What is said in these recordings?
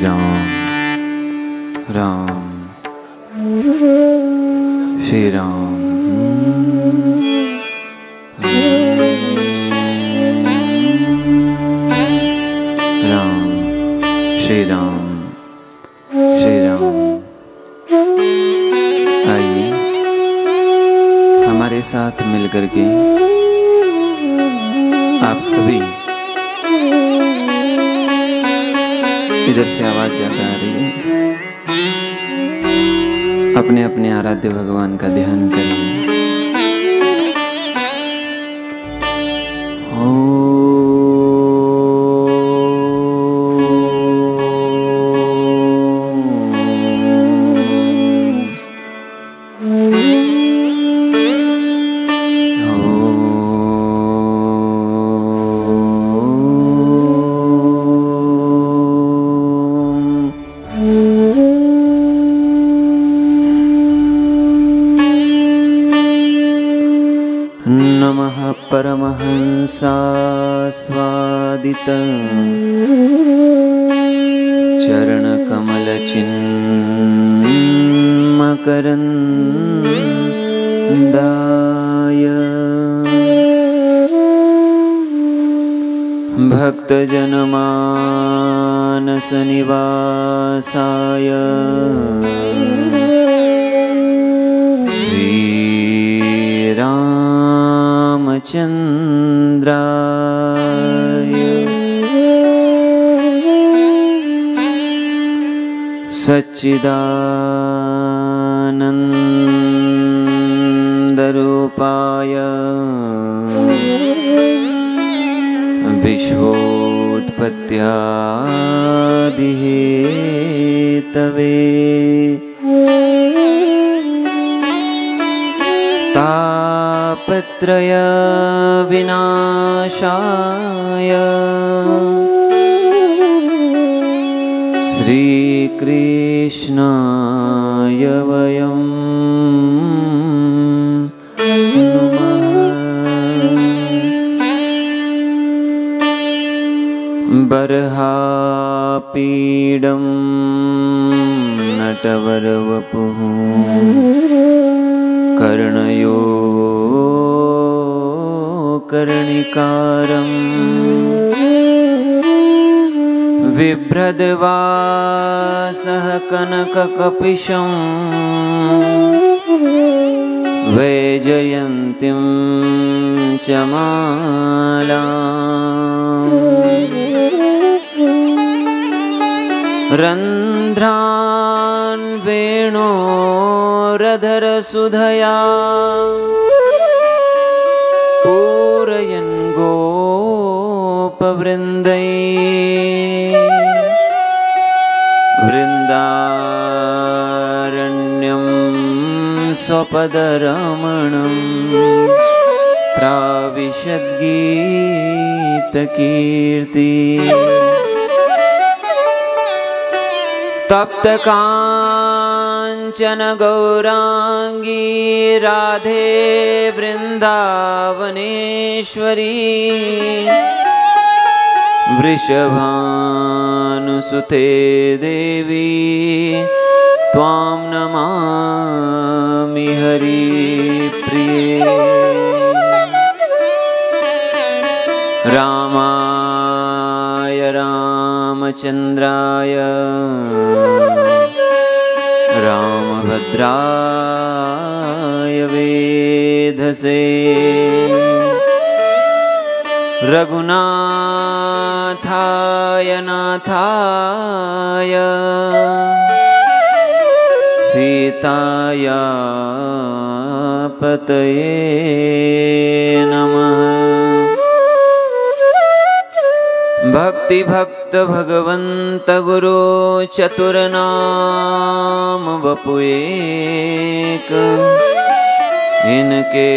राम राम श्री राम राम श्री राम श्री राम। आइए हमारे साथ मिलकर के आप सभी इधर से आवाज ज्यादा आ रही है, अपने अपने आराध्य भगवान का ध्यान करिए। परमहंसास्वादितं चरणकमलचिन्मकरन्दाय भक्तजनमानसनिवासाय रामचन्द्राय सच्चिदानन्दरूपाय विश्वोत्पत्त्यादिहेतवे तापत्रय विनाशाय श्रीकृष्णाय वयं नमः। बर्हापीडं नटवरवपुः कर्णयो कर्णिकारं बिभ्रद्वासः कनककपिशं वैजयन्तीं च मालाम् रन्ध्रान् वेणोरधरसुधया पूरयन् गोपवृन्दैः वृन्दारण्यं स्वपदरमणं प्राविशद्गीतकीर्ति तप्तकाञ्चन गौरांगी राधे वृन्दावनेश्वरी वृषभानुसुते देवी त्वां नमामि हरिप्रिये। रामाय रामचन्द्राय रामभद्राय वेधसे रघुनाथाय नाथाय सीताया पतये नमः। भक्ति भक्त भगवंत गुरु चतुरनाम बपुएक इनके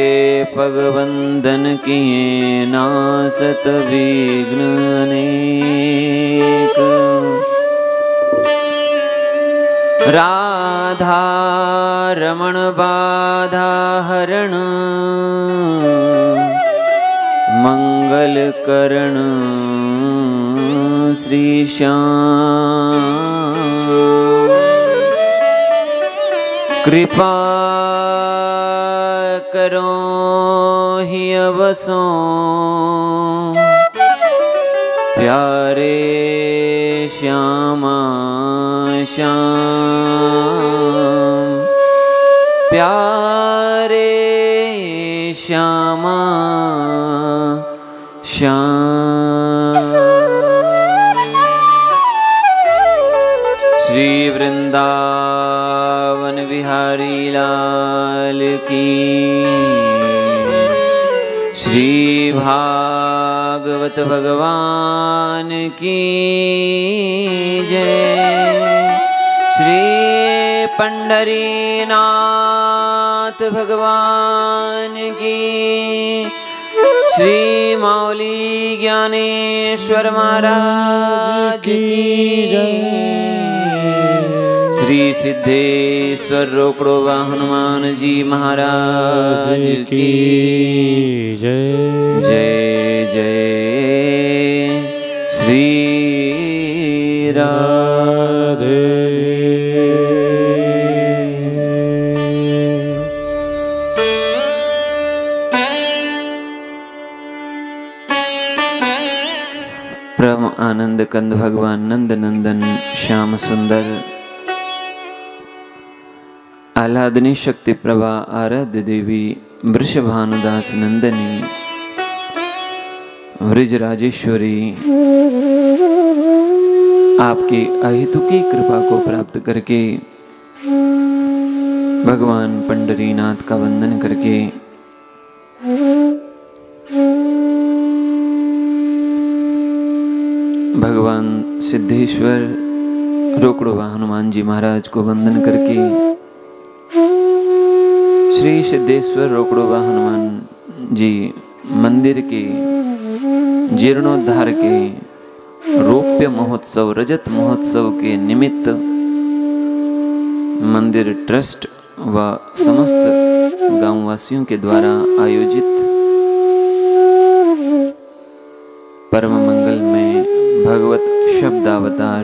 पगवंदन किए नासत विघ्न अनेक। राधा रमण बाधा हरण मंगल करण श्री श्याम कृपा करो ही अवसों प्यारे श्यामा श्याम, प्यारे श्यामा श्याम। श्री वृंदावन बिहारी लाल की, श्री भागवत भगवान की जय। श्री पंढरीनाथ भगवान की, श्री मौली ज्ञानेश्वर महाराज की जय। श्री सिद्धेश्वर रोकड़ो हनुमान जी महाराज की जय। जय जय श्री राधे। परम आनंद कंद भगवान नंद नंदन श्याम सुंदर, आह्लादनी शक्ति प्रभा आराध्य देवी वृषभानुदास नंदनी व्रजराजेश्वरी, आपकी अहेतुकी कृपा को प्राप्त करके भगवान पंढरीनाथ का वंदन करके भगवान सिद्धेश्वर रोकड़ो हनुमान जी महाराज को वंदन करके श्री सिद्धेश्वर रोकड़ो हनुमान जी मंदिर के जीर्णोद्धार के रौप्य महोत्सव रजत महोत्सव के निमित्त मंदिर ट्रस्ट व समस्त गांववासियों के द्वारा आयोजित परम मंगल में भगवत शब्दावतार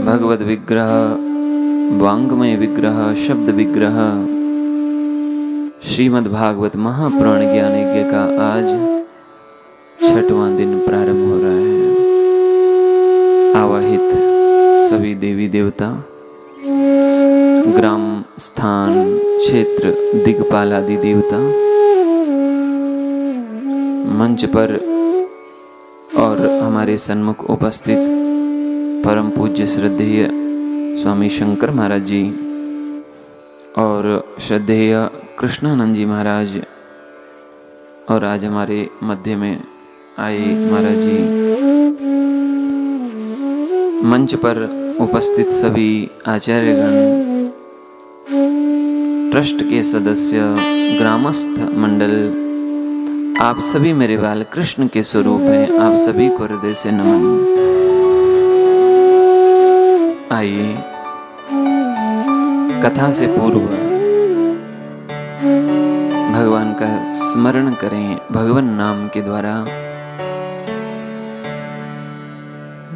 भगवत विग्रह वांग्मय विग्रह शब्द विग्रह श्रीमद् भागवत महापुराण ज्ञान यज्ञ का आज 6वां दिन प्रारंभ हो रहा है। आवाहित सभी देवी देवता, ग्राम स्थान क्षेत्र दिग्पाल आदि देवता मंच पर और हमारे सन्मुख उपस्थित परम पूज्य श्रद्धेय स्वामी शंकर महाराज जी और श्रद्धेय कृष्णानंद जी महाराज और आज हमारे मध्य में आए महाराज जी, मंच पर उपस्थित सभी आचार्यगण, ट्रस्ट के सदस्य, ग्रामस्थ मंडल, आप सभी मेरे बाल कृष्ण के स्वरूप हैं। आप सभी को हृदय से नमन। आइए कथा से पूर्व भगवान का स्मरण करें भगवान नाम के द्वारा।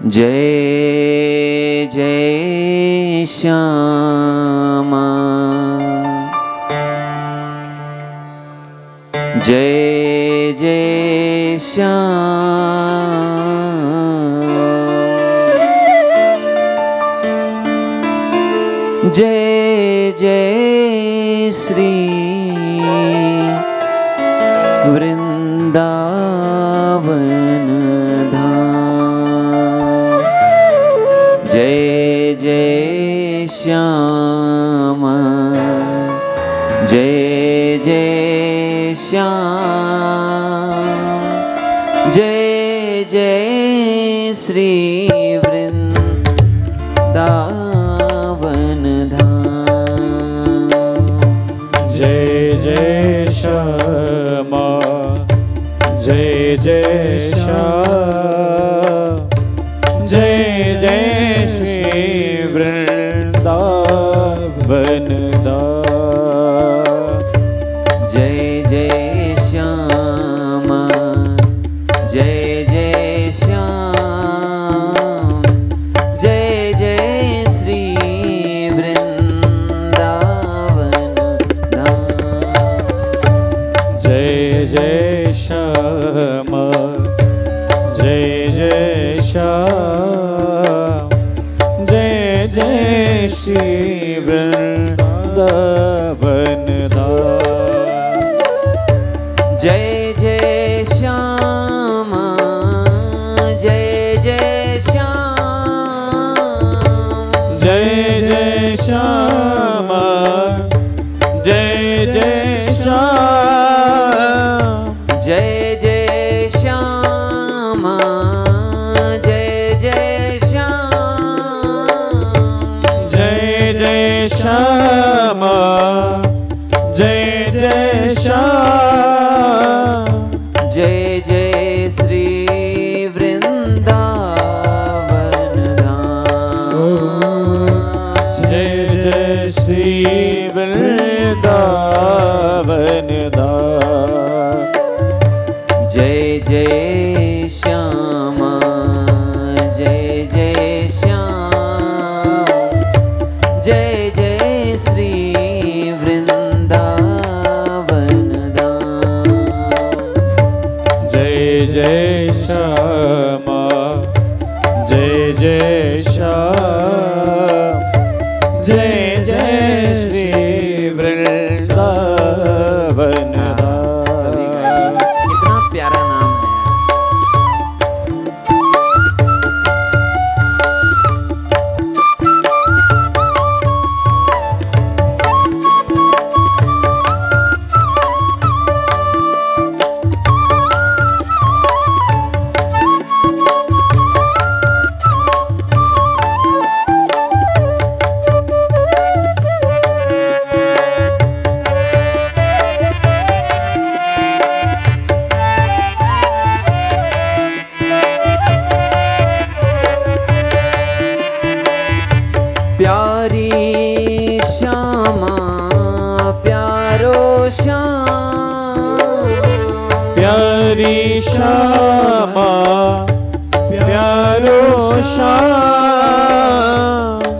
जय जय श्यामा, जय जय श्याम, जय जय श्री वृंदावन धाम। जय जय श्यामा, जय जय श्याम, जय जय श्री वृंदावन धाम। जय जय श्यामा, जय जय श्याम, जय जय श्री वृंदावन धाम। जय जय श्यामा, जय जय श्याम, जय जय श्री वृंदावन श्यामा जय जय श्याम जय जय श्री वृंदावन धाम जय जय श्यामा जय जय श्याम जय जय श्यामा जय जय श्याम जय जय श्यामा जय जय श्याम जय जय श्यामा जय जय श्याम जय जय श्री वृंदावन धाम जय जय श्री वृंदावन धाम जय जय श्यामा जय जय श्याम जय जय श्री वृंदावन धाम जय जय श्यामा जय जय श्याम जय जय श्री वृंदावन सभी गाइए, कितना प्यारा नाम है। प्यारी श्यामा प्यारो श्याम प्यारी श्यामा प्यारो श्याम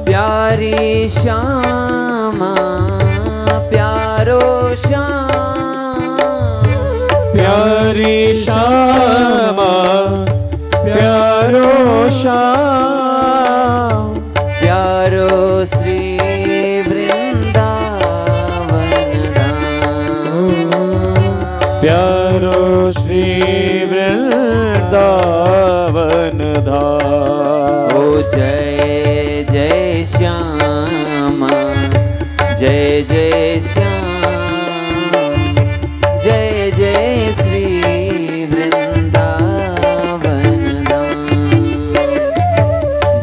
प्यारी श्यामा प्यारो श्याम प्यारी श्यामा प्यारो श्याम प्यारो श्री वृंदावन धाम प्यारो श्री वृंदावन धाम ओ जय जय श्यामा जय जय श्याम जय जय श्री वृंदावन धाम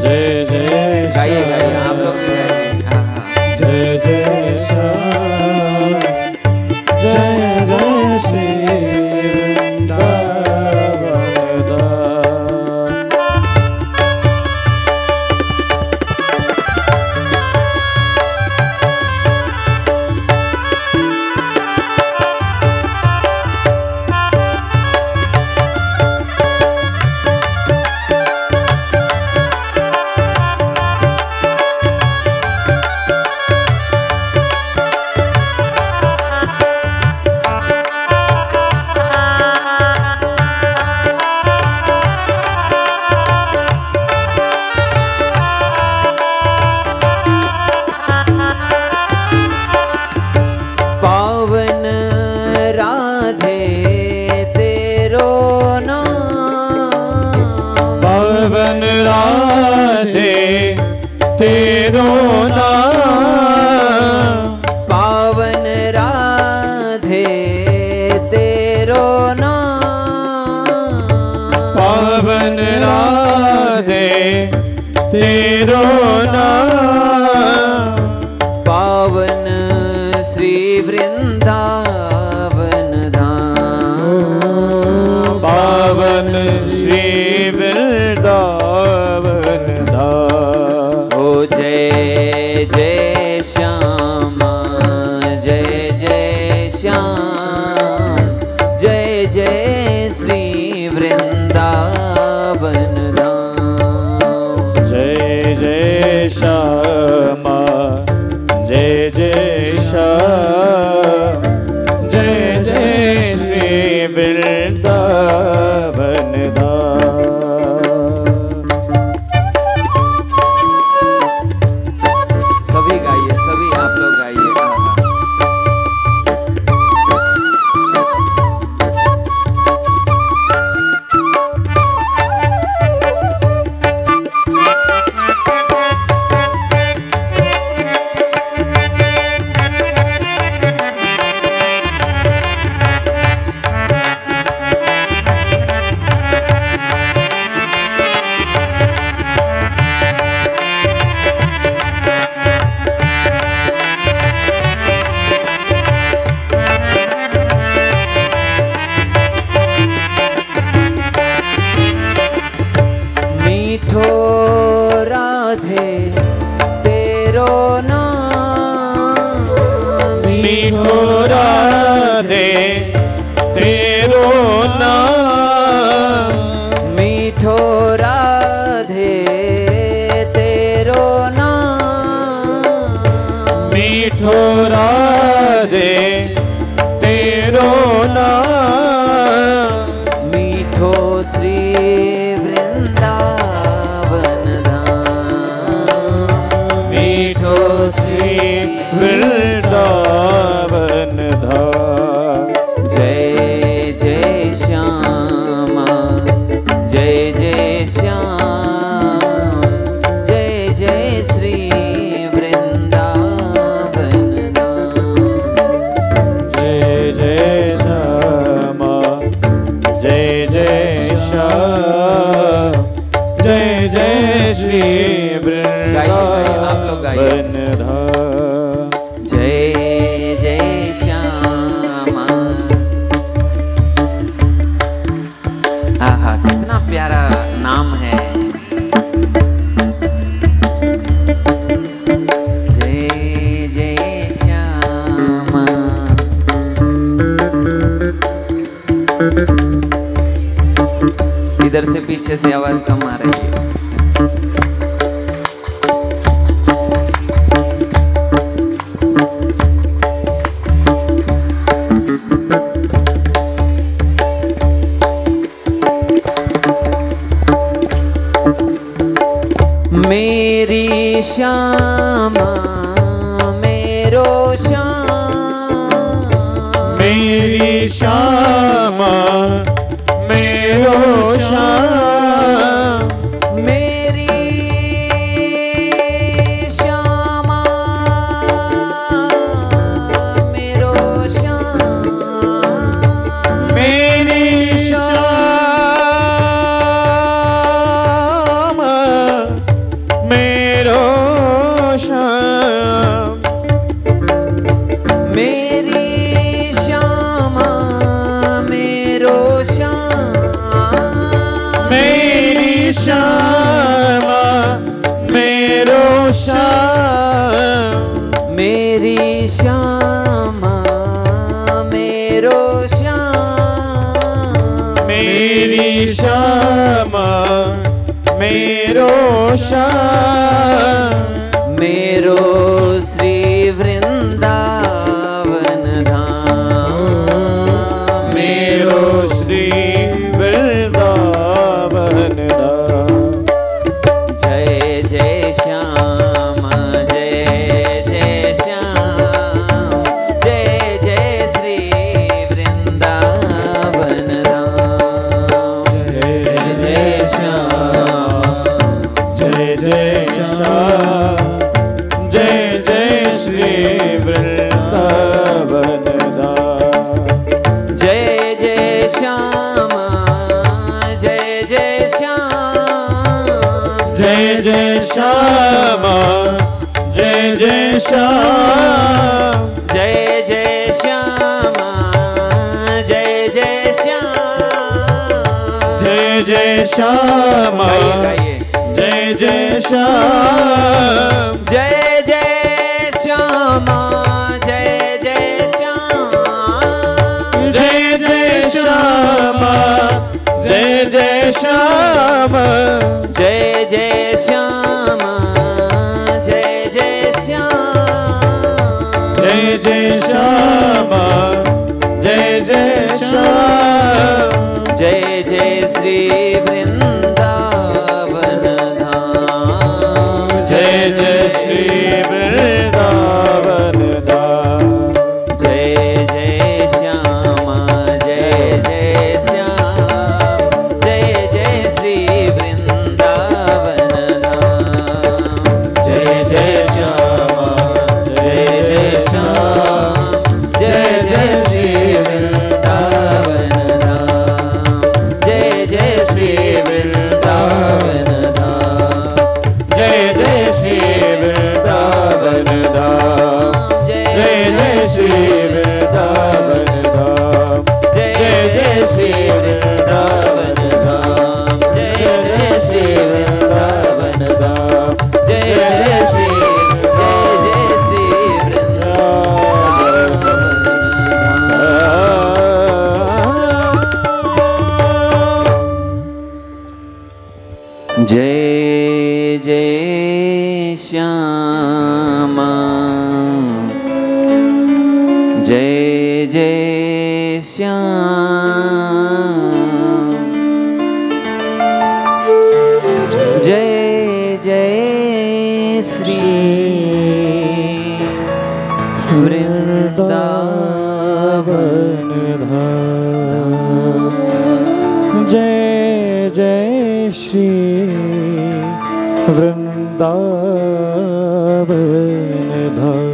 जय जय गाइए गाइए आप लोग भी गाइए। हाँ, हाँ। जय जय श्याम जय जय श्री वृंदावन धाम पावन राधे तेरो नाम पावन राधे तेरो नाम पावन राधे तेरो नाम पावन राधे तेरो नाम पावन श्री वृंदावन धाम पावन श्री वृंदावन धाम ओ जय जय श्यामा जय जय श्याम जय जय श्री वृंदावन धाम जय जय श्यामा जय जय श्याम जय जय श्री वृंदावन वृंदावन सभी गाइए, सभी आप लोग गाइए। मीठो राधे तेरो नाम, मीठो राधे तेरो नाम, मीठो राधे तेरो नाम, मीठो राधे तेरो नाम, मीठो श्री वृंदावन धाम, मीठो श्री वृंदावन धाम। जय जय श्यामा, जय जय श्याम, जय जय श्री वृंदावन धाम। जय जय श्यामा, जय जय श्याम, जय जय श्री आप लोग गाइए। वृंदावन धाम। जय जय श्यामा। आहा, कितना प्यारा नाम है। जय जय श्यामा। इधर से पीछे से आवाज कम आ रही है। मेरी श्यामा मेरो श्याम, मेरी श्यामा मेरो श्याम, मेरी श्यामा मेरो श्याम, मेरी श्यामा मेरो श्याम, मेरी श्यामा मेरो श्याम, मेरी श्यामा मेरो श्याम, मेरी श्यामा मेरो श्याम, मेरी श्यामा मेरो श्याम, मेरो श्री वृंदावन धाम, मेरो श्री वृंदावन धाम। जय जय श्यामा, जय जय श्याम, जय जय श्री वृंदावन धाम। जय जय श्याम, जय जय श्याम, जय जय श्री वृंदावन धाम। जय जय श्यामा, जय जय श्याम, जय जय श्यामा, जय जय श्याम, जय जय श्यामा, जय जय श्याम, जय जय श्यामा, गाइए। जय जय श्याम, जय जय श्यामा, जय जय श्याम, जय जय श्यामा, जय जय श्यामा, जय जय श्यामा, जय जय श्याम, जय जय श्यामा, जय जय श्याम, जय जय श्री वृंदावन धाम, जय जय श्री वृंदावन धाम, जय जय श्यामा जय जय श्याम, जय जय श्री वृंदावन धाम, जय जय श्यामा जय जय श्याम, जय जय श्री वृंदावन धाम, जय जय श्री वृंदावन धाम, जय जय श्री वृंदावन धाम, जय जय श्री वृंदावन धाम, जय जय श्री वृंदावन धाम, जय जय श्री वृंदावन धाम, जय जय श्री वृंदावन, जय जय श्यामा, जय जय श्याम, जय जय श्री वृंदावन धाम, जय जय श्री वृंदावन धाम।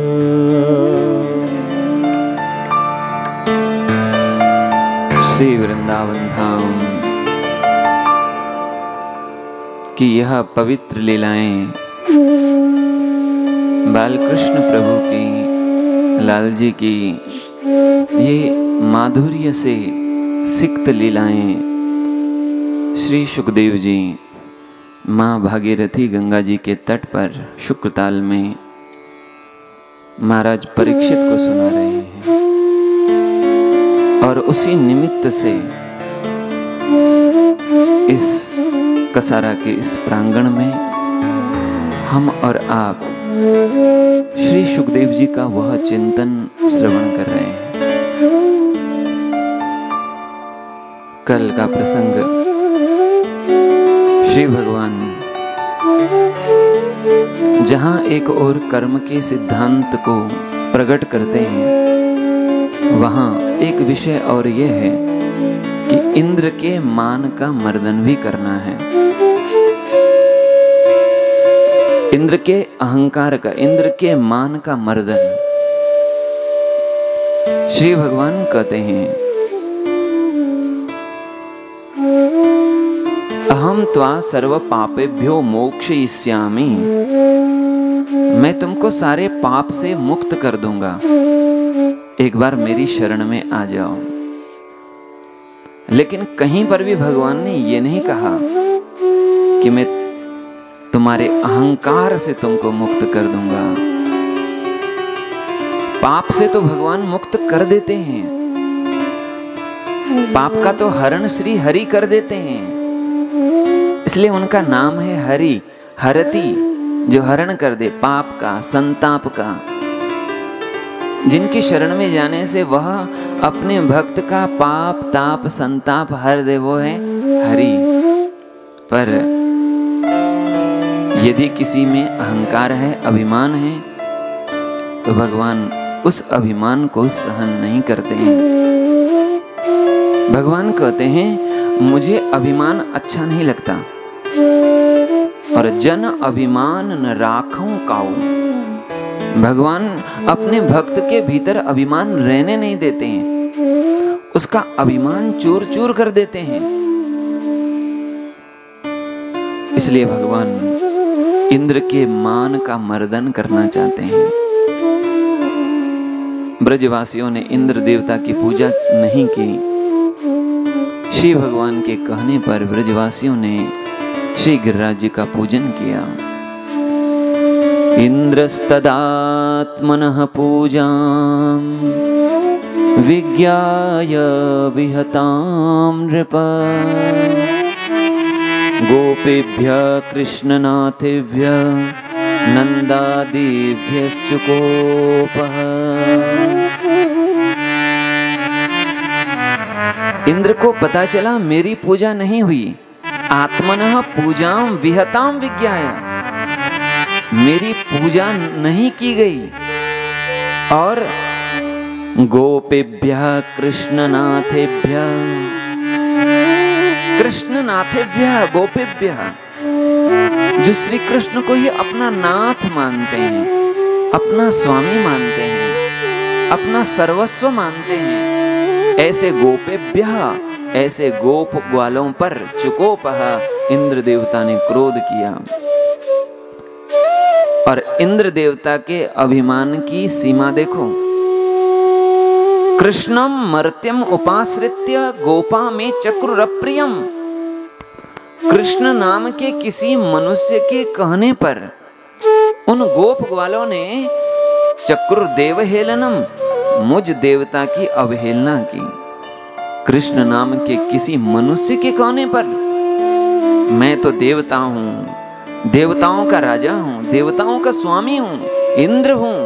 श्री वृंदावन धाम की यह पवित्र लीलाएं बालकृष्ण प्रभु की, लाल जी की ये माधुर्य से सिक्त लीलाएं श्री सुखदेव जी माँ भागीरथी गंगा जी के तट पर शुक्रताल में महाराज परीक्षित को सुना रहे हैं। और उसी निमित्त से इस कसारा के इस प्रांगण में हम और आप श्री सुखदेव जी का वह चिंतन श्रवण कर रहे हैं। कल का प्रसंग श्री भगवान जहां एक और कर्म के सिद्धांत को प्रकट करते हैं, वहां एक विषय और यह है कि इंद्र के मान का मर्दन भी करना है। इंद्र के अहंकार का, इंद्र के मान का मर्दन श्री भगवान कहते हैं, अहम त्वा सर्व पापेभ्यो मोक्षयिष्यामि, मैं तुमको सारे पाप से मुक्त कर दूंगा, एक बार मेरी शरण में आ जाओ। लेकिन कहीं पर भी भगवान ने ये नहीं कहा कि मैं तुम्हारे अहंकार से तुमको मुक्त कर दूंगा। पाप से तो भगवान मुक्त कर देते हैं, पाप का तो हरण श्री हरि कर देते हैं, इसलिए उनका नाम है हरि, हरति, जो हरण कर दे पाप का, संताप का। जिनकी शरण में जाने से वह अपने भक्त का पाप ताप संताप हर दे, वो है हरि। पर यदि किसी में अहंकार है, अभिमान है, तो भगवान उस अभिमान को सहन नहीं करते हैं। भगवान कहते हैं मुझे अभिमान अच्छा नहीं लगता, और जन अभिमान न राखूं काऊ। भगवान अपने भक्त के भीतर अभिमान रहने नहीं देते हैं, उसका अभिमान चूर चूर कर देते हैं। इसलिए भगवान इंद्र के मान का मर्दन करना चाहते हैं। ब्रजवासियों ने इंद्र देवता की पूजा नहीं की। श्री भगवान के कहने पर ब्रजवासियों ने श्री गिरिराज जी का पूजन किया। इंद्रस्तदात्मनः पूजां विज्ञाय विहतां नृप, गोपेभ्यः कृष्णनाथेभ्यः नन्दादिभ्यश्च कोपः। इंद्र को पता चला मेरी पूजा नहीं हुई, आत्मनः पूजाम विहताम विज्ञाय, मेरी पूजा नहीं की गई। और गोपेभ्यः कृष्णनाथेभ्यः, कृष्णनाथेभ्यः गोपेभ्यः, जो श्री कृष्ण को ही अपना नाथ मानते हैं, अपना स्वामी मानते हैं, अपना सर्वस्व मानते हैं, ऐसे गोपेभ्यः, ऐसे गोप ग्वालों पर चुकोपः, इंद्र देवता ने क्रोध किया। और इंद्र देवता के अभिमान की सीमा देखो। कृष्णम मर्त्यम उपाश्रित्य गोपा में चक्रुरप्रियम, कृष्ण नाम के किसी मनुष्य के कहने पर उन गोप ग्वालों ने चक्रुर्देव हेलनम, मुझ देवता की अवहेलना की। कृष्ण नाम के किसी मनुष्य के कहने पर, मैं तो देवता हूं, देवताओं का राजा हूं, देवताओं का स्वामी हूं, इंद्र हूं,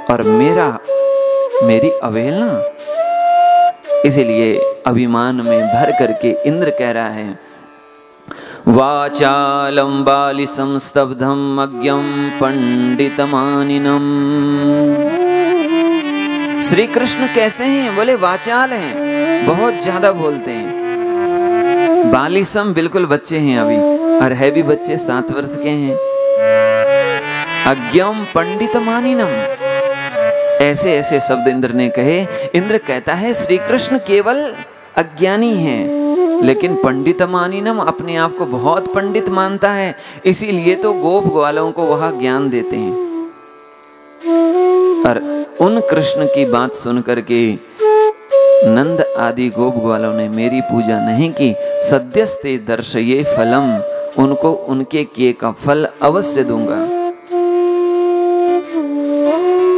और मेरी अवहेलना। इसीलिए अभिमान में भर करके इंद्र कह रहा है, वाचालम बालिसं स्तब्धम अज्ञम पंडितमानिनम। श्री कृष्ण कैसे हैं? बोले वाचाल हैं, बहुत ज्यादा बोलते हैं। बालिसम बिल्कुल बच्चे हैं अभी, और है भी बच्चे, 7 वर्ष के हैं। अज्ञम पंडितमानिनम, ऐसे ऐसे शब्द इंद्र ने कहे। इंद्र कहता है श्री कृष्ण केवल अज्ञानी हैं, लेकिन पंडितमानिनम, अपने आप को बहुत पंडित मानता है, इसीलिए तो गोप ग्वालों को वह ज्ञान देते हैं। और उन कृष्ण की बात सुन करके नंद आदि गोप ग्वालों ने मेरी पूजा नहीं की। सद्यस्ते दर्शये फलम, उनको उनके किए का फल अवश्य दूंगा।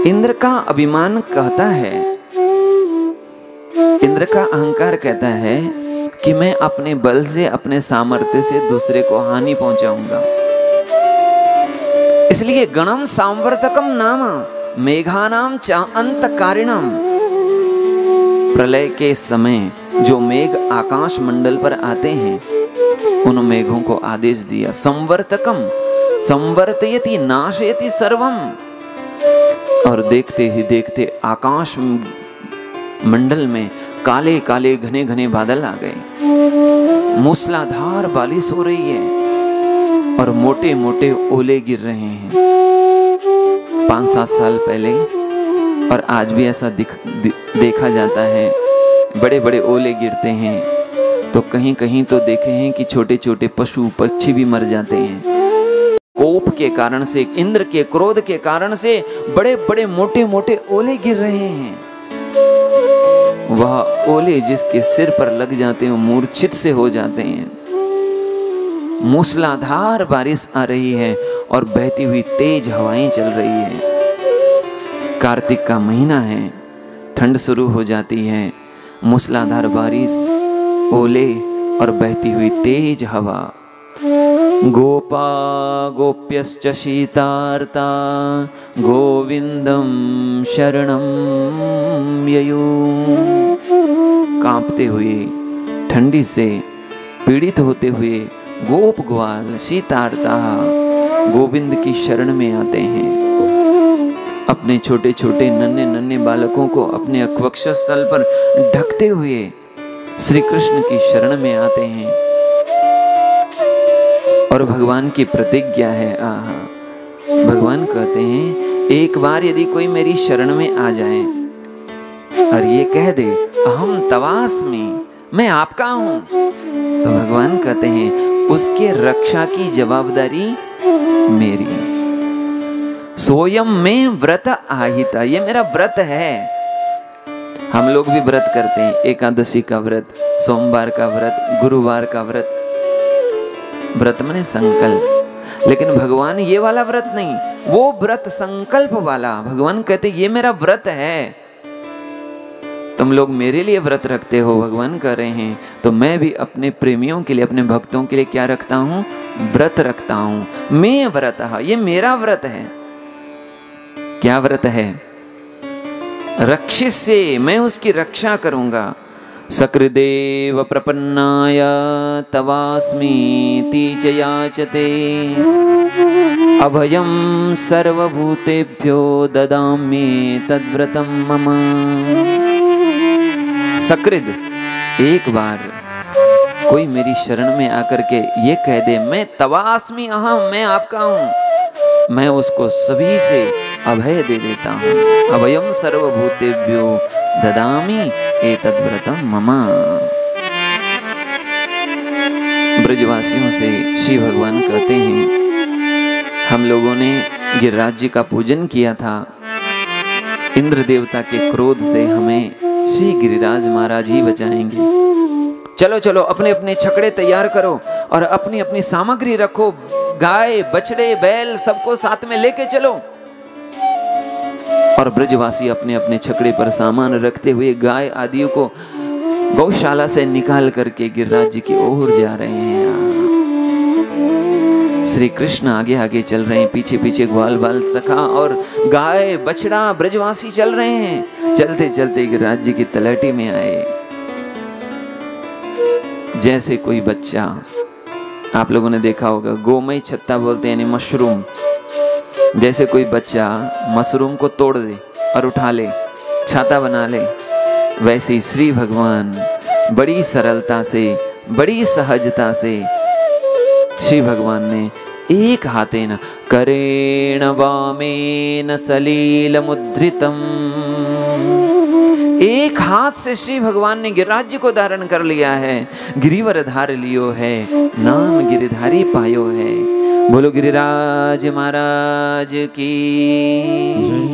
इंद्र का अभिमान कहता है, इंद्र का अहंकार कहता है कि मैं अपने बल से, अपने सामर्थ्य से दूसरे को हानि पहुंचाऊंगा। इसलिए गणम सांवर्तकम नाम मेघानाम च अंतकारिणम, प्रलय के समय जो मेघ आकाश मंडल पर आते हैं, उन मेघों को आदेश दिया, संवर्तकम संवर्तयति नाशयति सर्वम। और देखते ही देखते आकाश मंडल में काले काले घने घने बादल आ गए, मूसलाधार बारिश हो रही है और मोटे मोटे ओले गिर रहे हैं। 5-7 साल पहले और आज भी ऐसा देखा जाता है, बड़े बड़े ओले गिरते हैं तो कहीं कहीं तो देखे हैं कि छोटे छोटे पशु पक्षी भी मर जाते हैं। कोप के कारण से, इंद्र के क्रोध के कारण से बड़े बड़े मोटे मोटे ओले गिर रहे हैं। वह ओले जिसके सिर पर लग जाते हैं मूर्छित से हो जाते हैं। मूसलाधार बारिश आ रही है और बहती हुई तेज हवाएं चल रही है। कार्तिक का महीना है, ठंड शुरू हो जाती है। मूसलाधार बारिश, ओले और बहती हुई तेज हवा। गोपा गोप्यश्च शीतार्ता गोविंदम शरणम ययु। कांपते हुए, ठंडी से पीड़ित होते हुए गोप ग्वाल शीतार्ता गोविंद की शरण में आते हैं। अपने छोटे छोटे नन्हे नन्हे बालकों को अपने वक्षस्थल पर ढकते हुए श्री कृष्ण की शरण में आते हैं। और भगवान की प्रतिज्ञा है, भगवान कहते हैं एक बार यदि कोई मेरी शरण में आ जाए और ये कह दे अहम तवास्मि, मैं आपका हूं, तो भगवान कहते हैं उसके रक्षा की जवाबदारी मेरी। सोयम में व्रत आहिता, ये मेरा व्रत है। हम लोग भी व्रत करते हैं, एकादशी का व्रत, सोमवार का व्रत, गुरुवार का व्रत। व्रत माने संकल्प, लेकिन भगवान ये वाला व्रत नहीं, वो व्रत संकल्प वाला। भगवान कहते ये मेरा व्रत है। तुम लोग मेरे लिए व्रत रखते हो, भगवान कह रहे हैं, तो मैं भी अपने प्रेमियों के लिए, अपने भक्तों के लिए क्या रखता हूं? व्रत रखता हूं। मैं व्रत, ये मेरा व्रत है। क्या व्रत है? रक्षित से, मैं उसकी रक्षा करूंगा। सकृदेव प्रपन्नाय तवास्मीति च याचते अभयं सर्वभूतेभ्यो ददाम्येतद्व्रतं मम। सकृद एक बार कोई मेरी शरण में आकर के ये कह दे मैं तवास्मि अहम, मैं आपका हूं, मैं उसको सभी से अभय दे देता हूं। अभयम सर्वभूतेभ्यो ददामि एतद्व्रतं मम। ब्रजवासियों से श्री भगवान कहते हैं हम लोगों ने गिरिराज जी का पूजन किया था, इंद्र देवता के क्रोध से हमें श्री गिरिराज महाराज ही बचाएंगे। चलो चलो अपने अपने छकड़े तैयार करो और अपनी अपनी सामग्री रखो, गाय बछड़े बैल सबको साथ में लेके चलो। और ब्रजवासी अपने अपने छकड़े पर सामान रखते हुए गाय आदियों को गौशाला से निकाल करके गिरिराज जी की ओर जा रहे हैं। श्री कृष्ण आगे आगे चल रहे हैं, पीछे पीछे ग्वाल बाल सखा और गाय बछड़ा ब्रजवासी चल रहे हैं। चलते चलते गिरिराज जी की तलहटी में आए। जैसे कोई बच्चा, आप लोगों ने देखा होगा गोमय छत्ता बोलते हैं यानी मशरूम, जैसे कोई बच्चा मशरूम को तोड़ दे और उठा ले, छाता बना ले, वैसे ही श्री भगवान बड़ी सरलता से बड़ी सहजता से श्री भगवान ने एक हाथेन करेण वामेन सलील मुद्रितम, एक हाथ से श्री भगवान ने गिरिराज जी को धारण कर लिया है। गिरिवर धार लियो है, नाम गिरिधारी पायो है। बोलो गिरिराज महाराज की जय।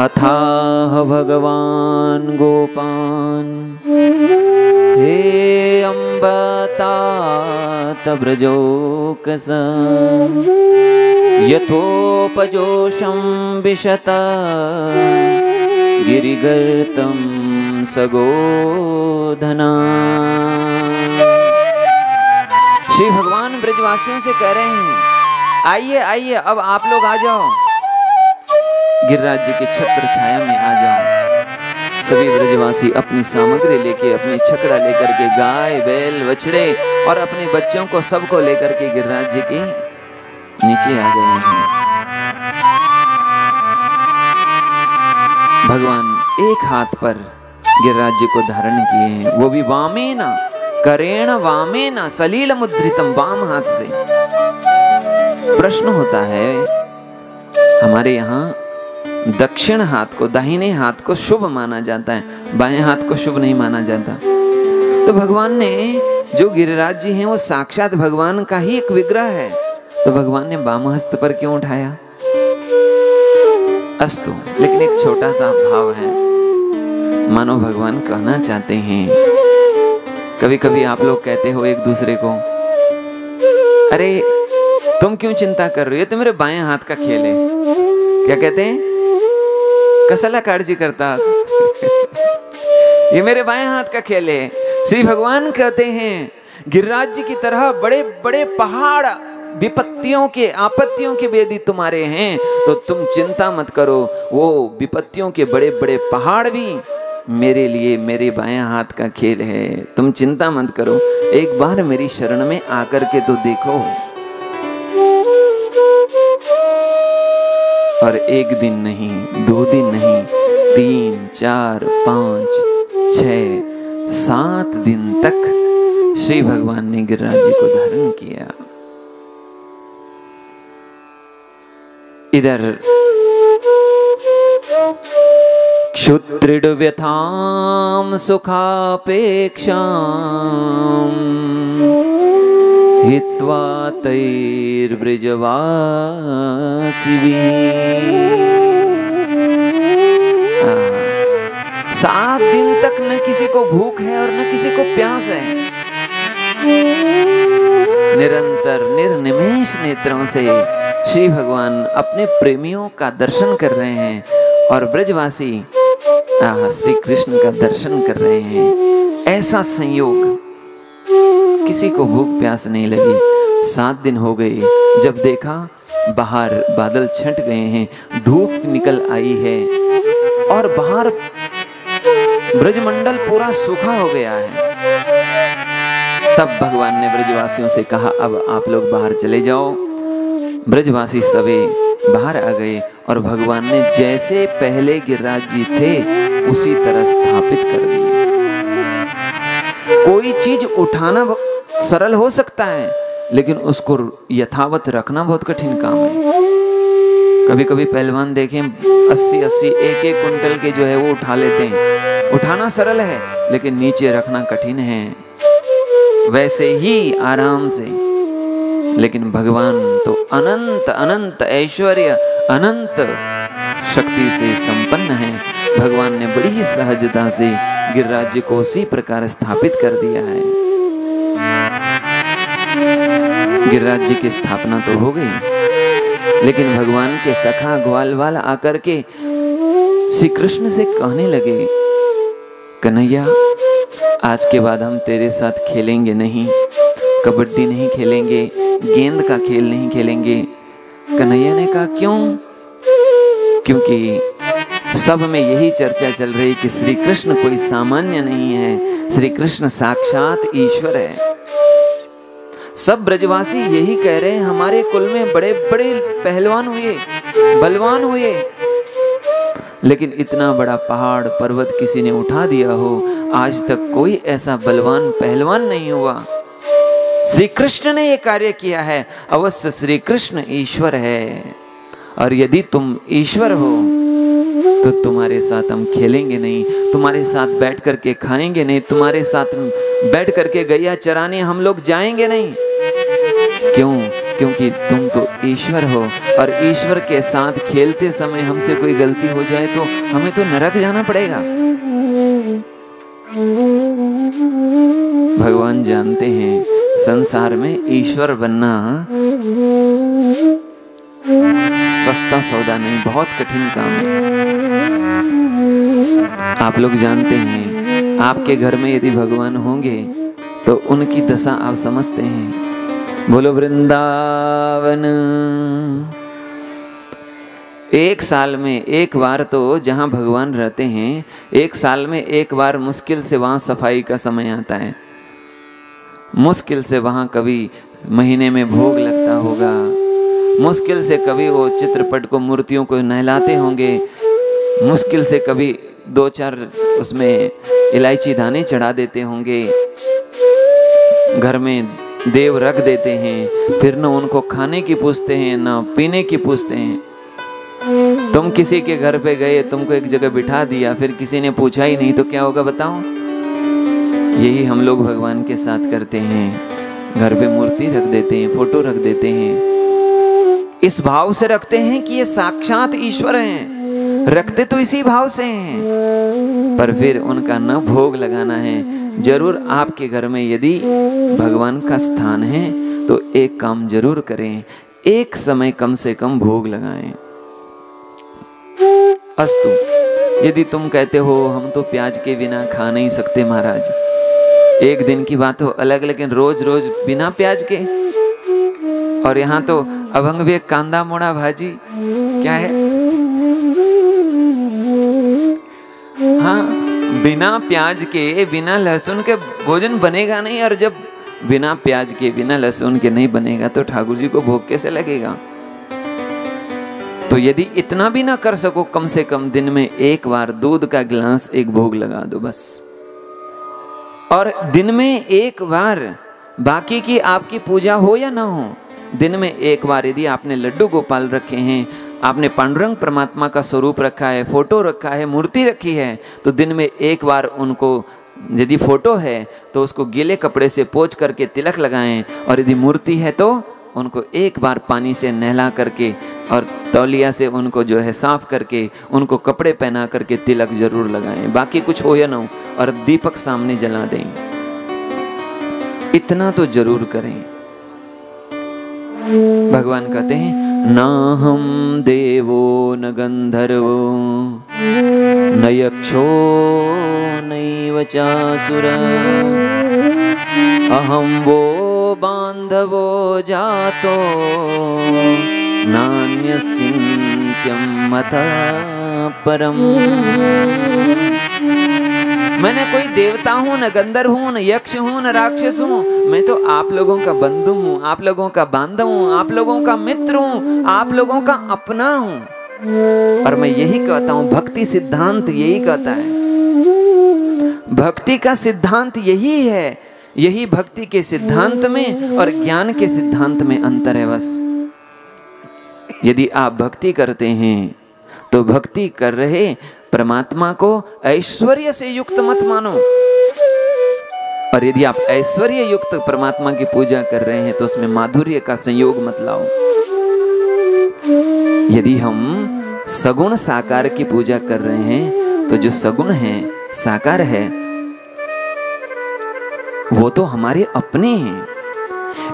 अथाह भगवान गोपान हे अम्ब तात ब्रजोकसन यथोपजोषं विशत गिरिगर्तं सगोधना। श्री भगवान ब्रजवासियों से कह रहे हैं आइए आइए अब आप लोग आ जाओ, गिरिराज जी के छत्र छाया में आ जाओ। सभी ब्रजवासी अपनी सामग्री लेके अपने छकड़ा लेकर के गाय बैल बछड़े और अपने बच्चों को सबको लेकर के गिरिराज जी के नीचे आ गए हैं। भगवान एक हाथ पर गिरिराज जी को धारण किए हैं, वो भी वामेना करेण वामेना सलील मुद्रितम, वाम हाथ से। प्रश्न होता है हमारे यहाँ दक्षिण हाथ को दाहिने हाथ को शुभ माना जाता है, बाएं हाथ को शुभ नहीं माना जाता। तो भगवान ने जो गिरिराज जी हैं वो साक्षात भगवान का ही एक विग्रह है, तो भगवान ने वाम हस्त पर क्यों उठाया? अस्तु, लेकिन एक छोटा सा भाव है, मानो भगवान कहना चाहते हैं। कभी कभी आप लोग कहते हो एक दूसरे को अरे तुम क्यों चिंता कर रही हो, ये तो मेरे बाएं हाथ का खेल है। क्या कहते हैं? कसला काळजी करता ये मेरे बाएं हाथ का खेल है। श्री भगवान कहते हैं गिरिराज जी की तरह बड़े बड़े पहाड़ विपत्तियों के आपत्तियों के वेदी तुम्हारे हैं, तो तुम चिंता मत करो, वो विपत्तियों के बड़े बड़े पहाड़ भी मेरे लिए मेरे बाएं हाथ का खेल है। तुम चिंता मत करो, एक बार मेरी शरण में आकर के तो देखो। और एक दिन नहीं, 2 दिन नहीं, 3, 4, 5, 6, 7 दिन तक श्री भगवान ने गिरिराज जी को धारण किया। इधर क्षुत्रिड व्यथाम सुखापेक्षाम हित्वा तैर्ब्रजवासिभिः। 7 दिन तक न किसी को भूख है और न किसी को प्यास है। निरंतर निर्निमेष नेत्रों से श्री भगवान अपने प्रेमियों का दर्शन कर रहे हैं और ब्रजवासी श्री कृष्ण का दर्शन कर रहे हैं। ऐसा संयोग, किसी को भूख प्यास नहीं लगी। 7 दिन हो गए, जब देखा बाहर बादल छंट गए हैं, धूप निकल आई है और बाहर ब्रजमंडल पूरा सूखा हो गया है। तब भगवान ने ब्रजवासियों से कहा, अब आप लोग बाहर चले जाओ। ब्रजवासी सभी बाहर आ गए और भगवान ने जैसे पहले गिरिराज जी थे उसी तरह स्थापित कर दिए। कोई चीज उठाना सरल हो सकता है, लेकिन उसको यथावत रखना बहुत कठिन काम है। कभी कभी पहलवान देखें 80-80 एक कुंटल के जो है वो उठा लेते हैं। उठाना सरल है, लेकिन नीचे रखना कठिन है। वैसे ही आराम से, लेकिन भगवान तो अनंत अनंत ऐश्वर्य, अनंत शक्ति से संपन्न है। भगवान ने बड़ी ही सहजता से गिरिराज जी को उसी प्रकार स्थापित कर दिया है। गिरिराज जी की स्थापना तो हो गई, लेकिन भगवान के सखा ग्वालवाल आकर के श्री कृष्ण से कहने लगे, कन्हैया आज के बाद हम तेरे साथ खेलेंगे नहीं, कबड्डी नहीं खेलेंगे, गेंद का खेल नहीं खेलेंगे। कन्हैया ने कहा क्यों? क्योंकि सब में यही चर्चा चल रही कि श्री कृष्ण कोई सामान्य नहीं है, श्री कृष्ण साक्षात ईश्वर है। सब ब्रजवासी यही कह रहे हैं, हमारे कुल में बड़े बड़े पहलवान हुए, बलवान हुए, लेकिन इतना बड़ा पहाड़ पर्वत किसी ने उठा दिया हो, आज तक कोई ऐसा बलवान पहलवान नहीं हुआ। श्री कृष्ण ने यह कार्य किया है। अवश्य श्री कृष्ण ईश्वर है, और यदि तुम ईश्वर हो तो तुम्हारे साथ हम खेलेंगे नहीं, तुम्हारे साथ बैठ करके खाएंगे नहीं, तुम्हारे साथ बैठ करके गैया चराने हम लोग जाएंगे नहीं। क्यों? क्योंकि तुम तो ईश्वर हो, और ईश्वर के साथ खेलते समय हमसे कोई गलती हो जाए तो हमें तो नरक जाना पड़ेगा। भगवान जानते हैं संसार में ईश्वर बनना सस्ता सौदा नहीं, बहुत कठिन काम है। आप लोग जानते हैं, आपके घर में यदि भगवान होंगे तो उनकी दशा आप समझते हैं। बोलो वृंदावन। एक साल में एक बार तो जहाँ भगवान रहते हैं, एक साल में एक बार मुश्किल से वहाँ सफाई का समय आता है। मुश्किल से वहाँ कभी महीने में भोग लगता होगा, मुश्किल से कभी वो चित्रपट को, मूर्तियों को नहलाते होंगे, मुश्किल से कभी 2-4 उसमें इलायची दाने चढ़ा देते होंगे, घर में देव रख देते हैं, फिर न उनको खाने की पूछते हैं न पीने की पूछते हैं। तुम किसी के घर पे गए, तुमको एक जगह बिठा दिया, फिर किसी ने पूछा ही नहीं तो क्या होगा बताओ? यही हम लोग भगवान के साथ करते हैं। घर पे मूर्ति रख देते हैं, फोटो रख देते हैं, इस भाव से रखते हैं कि ये साक्षात ईश्वर हैं, रखते तो इसी भाव से हैं, पर फिर उनका न भोग लगाना है। जरूर आपके घर में यदि भगवान का स्थान है तो एक काम जरूर करें, एक समय कम से कम भोग लगाएं। अस्तु, यदि तुम कहते हो हम तो प्याज के बिना खा नहीं सकते महाराज, एक दिन की बात हो अलग, लेकिन रोज रोज बिना प्याज के, और यहाँ तो अभंग भी कांदा मोड़ा भाजी क्या है? हाँ, बिना प्याज के, बिना लहसुन के भोजन बनेगा नहीं, और जब बिना प्याज के, बिना लहसुन के नहीं बनेगा तो ठाकुर जी को भोग कैसे लगेगा? तो यदि इतना भी ना कर सको, कम से कम दिन में एक बार दूध का गिलास एक भोग लगा दो बस। और दिन में एक बार, बाकी की आपकी पूजा हो या ना हो, दिन में एक बार यदि आपने लड्डू गोपाल रखे हैं, आपने पांडुरंग परमात्मा का स्वरूप रखा है, फोटो रखा है, मूर्ति रखी है, तो दिन में एक बार उनको, यदि फोटो है तो उसको गीले कपड़े से पोंछ करके तिलक लगाएं, और यदि मूर्ति है तो उनको एक बार पानी से नहला करके और तौलिया से उनको जो है साफ करके उनको कपड़े पहना करके तिलक जरूर लगाएं, बाकी कुछ हो या ना हो, और दीपक सामने जला दें। इतना तो जरूर करें। भगवान कहते हैं, ना हम देवो न गंधर्वो न यक्षो नैव नैव चासुर अहं वो बान्धवो जातो नान्यश्चिन्त्यं मतः परम्। मैंने कोई देवता हूँ, न गंधर्व हूँ, न यक्ष हूँ, न राक्षस हूँ। मैं तो आप लोगों का बंधु हूँ, आप लोगों का बांधव हूँ, आप लोगों का मित्र हूँ, आप लोगों का अपना हूँ। और मैं यही कहता हूँ, भक्ति सिद्धांत यही कहता है। भक्ति का सिद्धांत यही है। यही भक्ति के सिद्धांत में और ज्ञान के सिद्धांत में अंतर है बस। यदि आप भक्ति करते हैं तो भक्ति कर रहे परमात्मा को ऐश्वर्य से युक्त मत मानो, और यदि आप ऐश्वर्य युक्त परमात्मा की पूजा कर रहे हैं तो उसमें माधुर्य का संयोग मत लाओ। यदि हम सगुण साकार की पूजा कर रहे हैं तो जो सगुण है, साकार है, वो तो हमारे अपने हैं।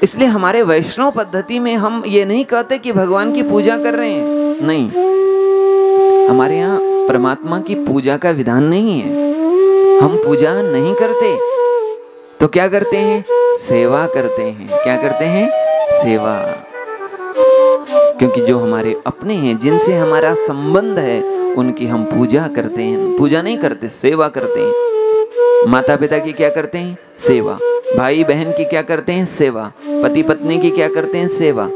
इसलिए हमारे वैष्णव पद्धति में हम ये नहीं कहते कि भगवान की पूजा कर रहे हैं, नहीं। हमारे यहाँ परमात्मा की पूजा का विधान नहीं है। हम पूजा नहीं करते तो क्या करते हैं? सेवा करते हैं। क्या करते हैं? सेवा। क्योंकि जो हमारे अपने हैं, जिनसे हमारा संबंध है, उनकी हम पूजा करते हैं। पूजा नहीं करते, सेवा करते हैं। माता पिता की क्या करते हैं? सेवा। भाई बहन की क्या करते हैं? सेवा। पति पत्नी की क्या करते हैं? सेवा।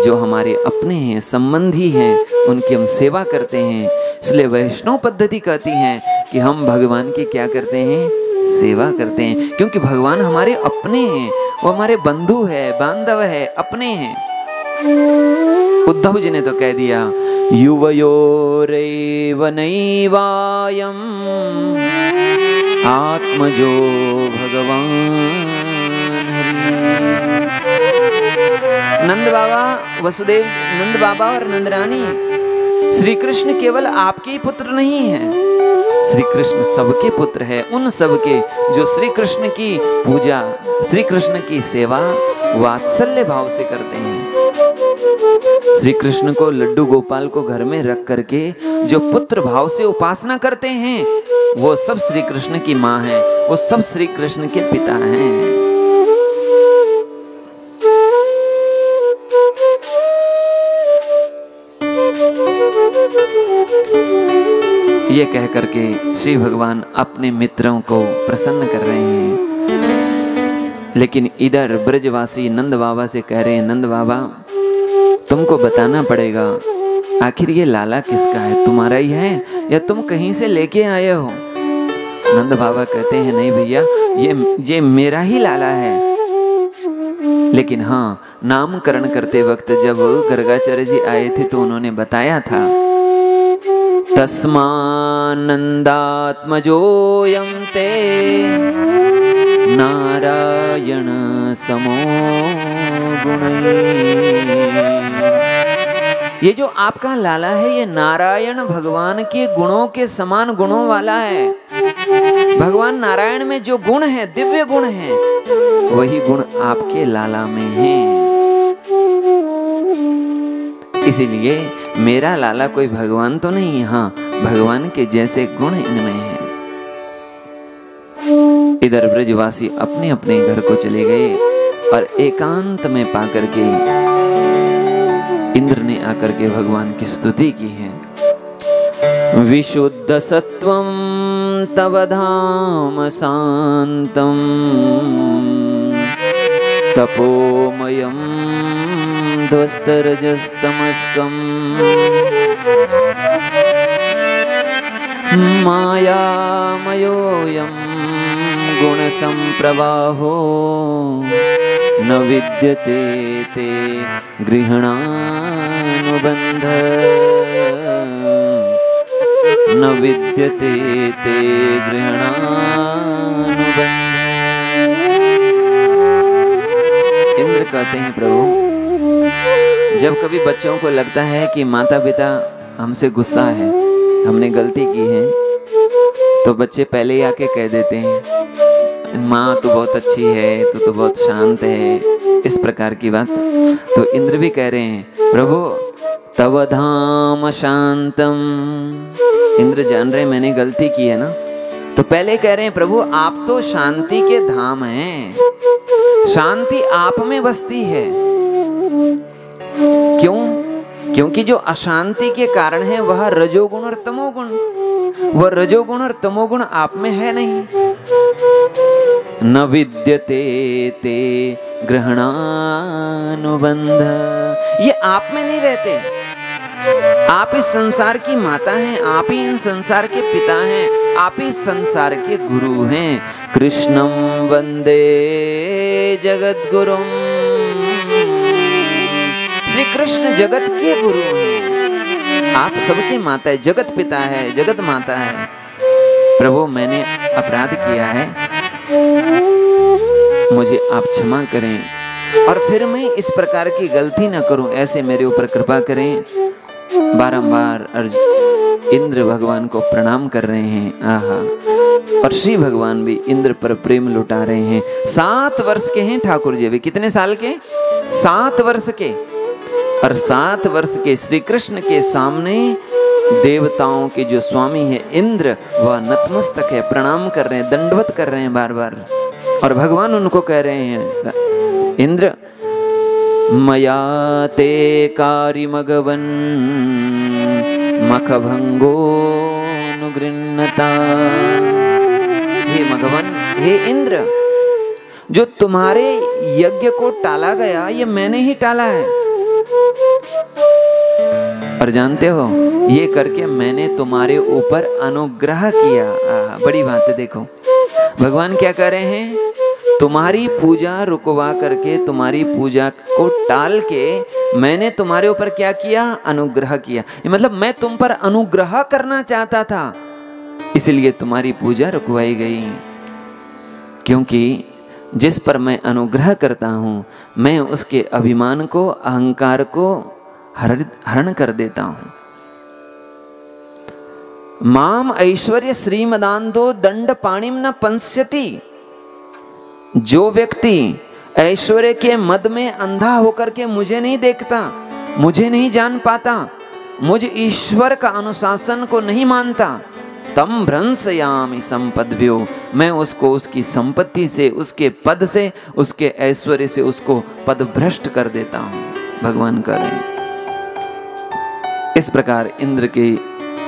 जो हमारे अपने हैं, संबंधी हैं, उनकी हम सेवा करते हैं। इसलिए वैष्णव पद्धति कहती है कि हम भगवान की क्या करते हैं? सेवा करते हैं। क्योंकि भगवान हमारे अपने हैं, वो हमारे बंधु है, बांधव है, अपने हैं। उद्धव जी ने तो कह दिया, युवयोरेव नैवायम् आत्मजो भगवान हरि। नंद बाबा, वसुदेव नंद बाबा और नंदरानी, श्री कृष्ण केवल आपके ही पुत्र नहीं है, श्री कृष्ण सबके पुत्र है। उन सबके जो श्री कृष्ण की पूजा, श्री कृष्ण की सेवा वात्सल्य भाव से करते हैं। श्री कृष्ण को, लड्डू गोपाल को घर में रख करके जो पुत्र भाव से उपासना करते हैं, वो सब श्री कृष्ण की माँ है, वो सब श्री कृष्ण के पिता हैं। ये कह करके श्री भगवान अपने मित्रों को प्रसन्न कर रहे हैं। लेकिन इधर ब्रजवासी नंद बाबा से कह रहे हैं, नंद बाबा तुमको बताना पड़ेगा, आखिर ये लाला किसका है? तुम्हारा ही है या तुम कहीं से लेके आए हो? नंद बाबा कहते हैं, नहीं भैया, ये मेरा ही लाला है। लेकिन हाँ, नामकरण करते वक्त जब गर्गाचार्य जी आए थे तो उन्होंने बताया था, तस्मानन्दात्मजोऽयं ते नारायण समो गुणैः। ये जो आपका लाला है, ये नारायण भगवान के गुणों के समान गुणों वाला है। भगवान नारायण में जो गुण है, दिव्य गुण है, वही गुण आपके लाला में है। इसीलिए मेरा लाला कोई भगवान तो नहीं, हाँ भगवान के जैसे गुण इनमें हैं। इधर ब्रजवासी अपने अपने घर को चले गए और एकांत में पाकर के इंद्र ने आकर के भगवान की स्तुति की है। विशुद्ध सत्वं तव धाम शांतं तपोमयं ध्वस्तरजस्तमस्कम् मायामयोऽयं गुणसंप्रवाहो न विद्यते ते गृह्णानुबन्ध न विद्यते ते गृह्णानुबन्ध। इंद्र कहते हैं, प्रभु जब कभी बच्चों को लगता है कि माता पिता हमसे गुस्सा है, हमने गलती की है, तो बच्चे पहले ही आके कह देते हैं, माँ तू बहुत अच्छी है, तू तो बहुत शांत है, इस प्रकार की बात। तो इंद्र भी कह रहे हैं, प्रभु तव धाम शांतम। इंद्र जान रहे मैंने गलती की है ना, तो तो पहले कह रहे हैं प्रभु आप तो शांति के धाम हैं, शांति आप में बसती है। क्यों? क्योंकि जो अशांति के कारण है वह रजोगुण और तमोगुण, वह रजोगुण और तमोगुण आप में है नहीं। न विद्यते ते ग्रहणानुबंध, ये आप में नहीं रहते। आप इस संसार की माता हैं, आप ही इन संसार के पिता हैं, आप ही संसार के गुरु हैं। कृष्णं वंदे जगद्गुरुम, श्री कृष्ण जगत के गुरु हैं, आप सबके माता है, जगत पिता है, जगत माता है। प्रभु मैंने अपराध किया है, मुझे आप क्षमा करें और फिर मैं इस प्रकार की गलती न करूं, ऐसे मेरे ऊपर कृपा करें। बारंबार इंद्र भगवान को प्रणाम कर रहे हैं। आहा, और श्री भगवान भी इंद्र पर प्रेम लुटा रहे हैं। 7 वर्ष के हैं ठाकुर जी, अभी कितने साल के? 7 वर्ष के। और 7 वर्ष के श्री कृष्ण के सामने देवताओं के जो स्वामी है इंद्र, वह नतमस्तक है, प्रणाम कर रहे हैं, दंडवत कर रहे हैं बार बार। और भगवान उनको कह रहे हैं, इंद्र मया ते कारिमगवन मखभंगो नुगृह्णता। हे मघवन, हे इंद्र, जो तुम्हारे यज्ञ को टाला गया ये मैंने ही टाला है। और जानते हो ये करके मैंने तुम्हारे ऊपर अनुग्रह किया। बड़ी बात है। देखो भगवान क्या कर रहे हैं, तुम्हारी पूजा रुकवा करके, तुम्हारी पूजा को टाल के मैंने तुम्हारे ऊपर क्या किया? अनुग्रह किया। ये मतलब मैं तुम पर अनुग्रह करना चाहता था, इसलिए तुम्हारी पूजा रुकवाई गई। क्योंकि जिस पर मैं अनुग्रह करता हूं मैं उसके अभिमान को, अहंकार को हरण कर देता हूं। माम ऐश्वर्य श्रीमदांधो दंड पाणिम न पंस्यति। जो व्यक्ति ऐश्वर्य के मद में अंधा होकर के मुझे नहीं देखता, मुझे नहीं जान पाता, मुझ ईश्वर का अनुशासन को नहीं मानता, तम भ्रंशयामि संपद्भ्यो, मैं उसको उसकी संपत्ति से, उसके पद से, उसके ऐश्वर्य से उसको पद भ्रष्ट कर देता हूं। भगवान कह रहे हैं। इस प्रकार इंद्र के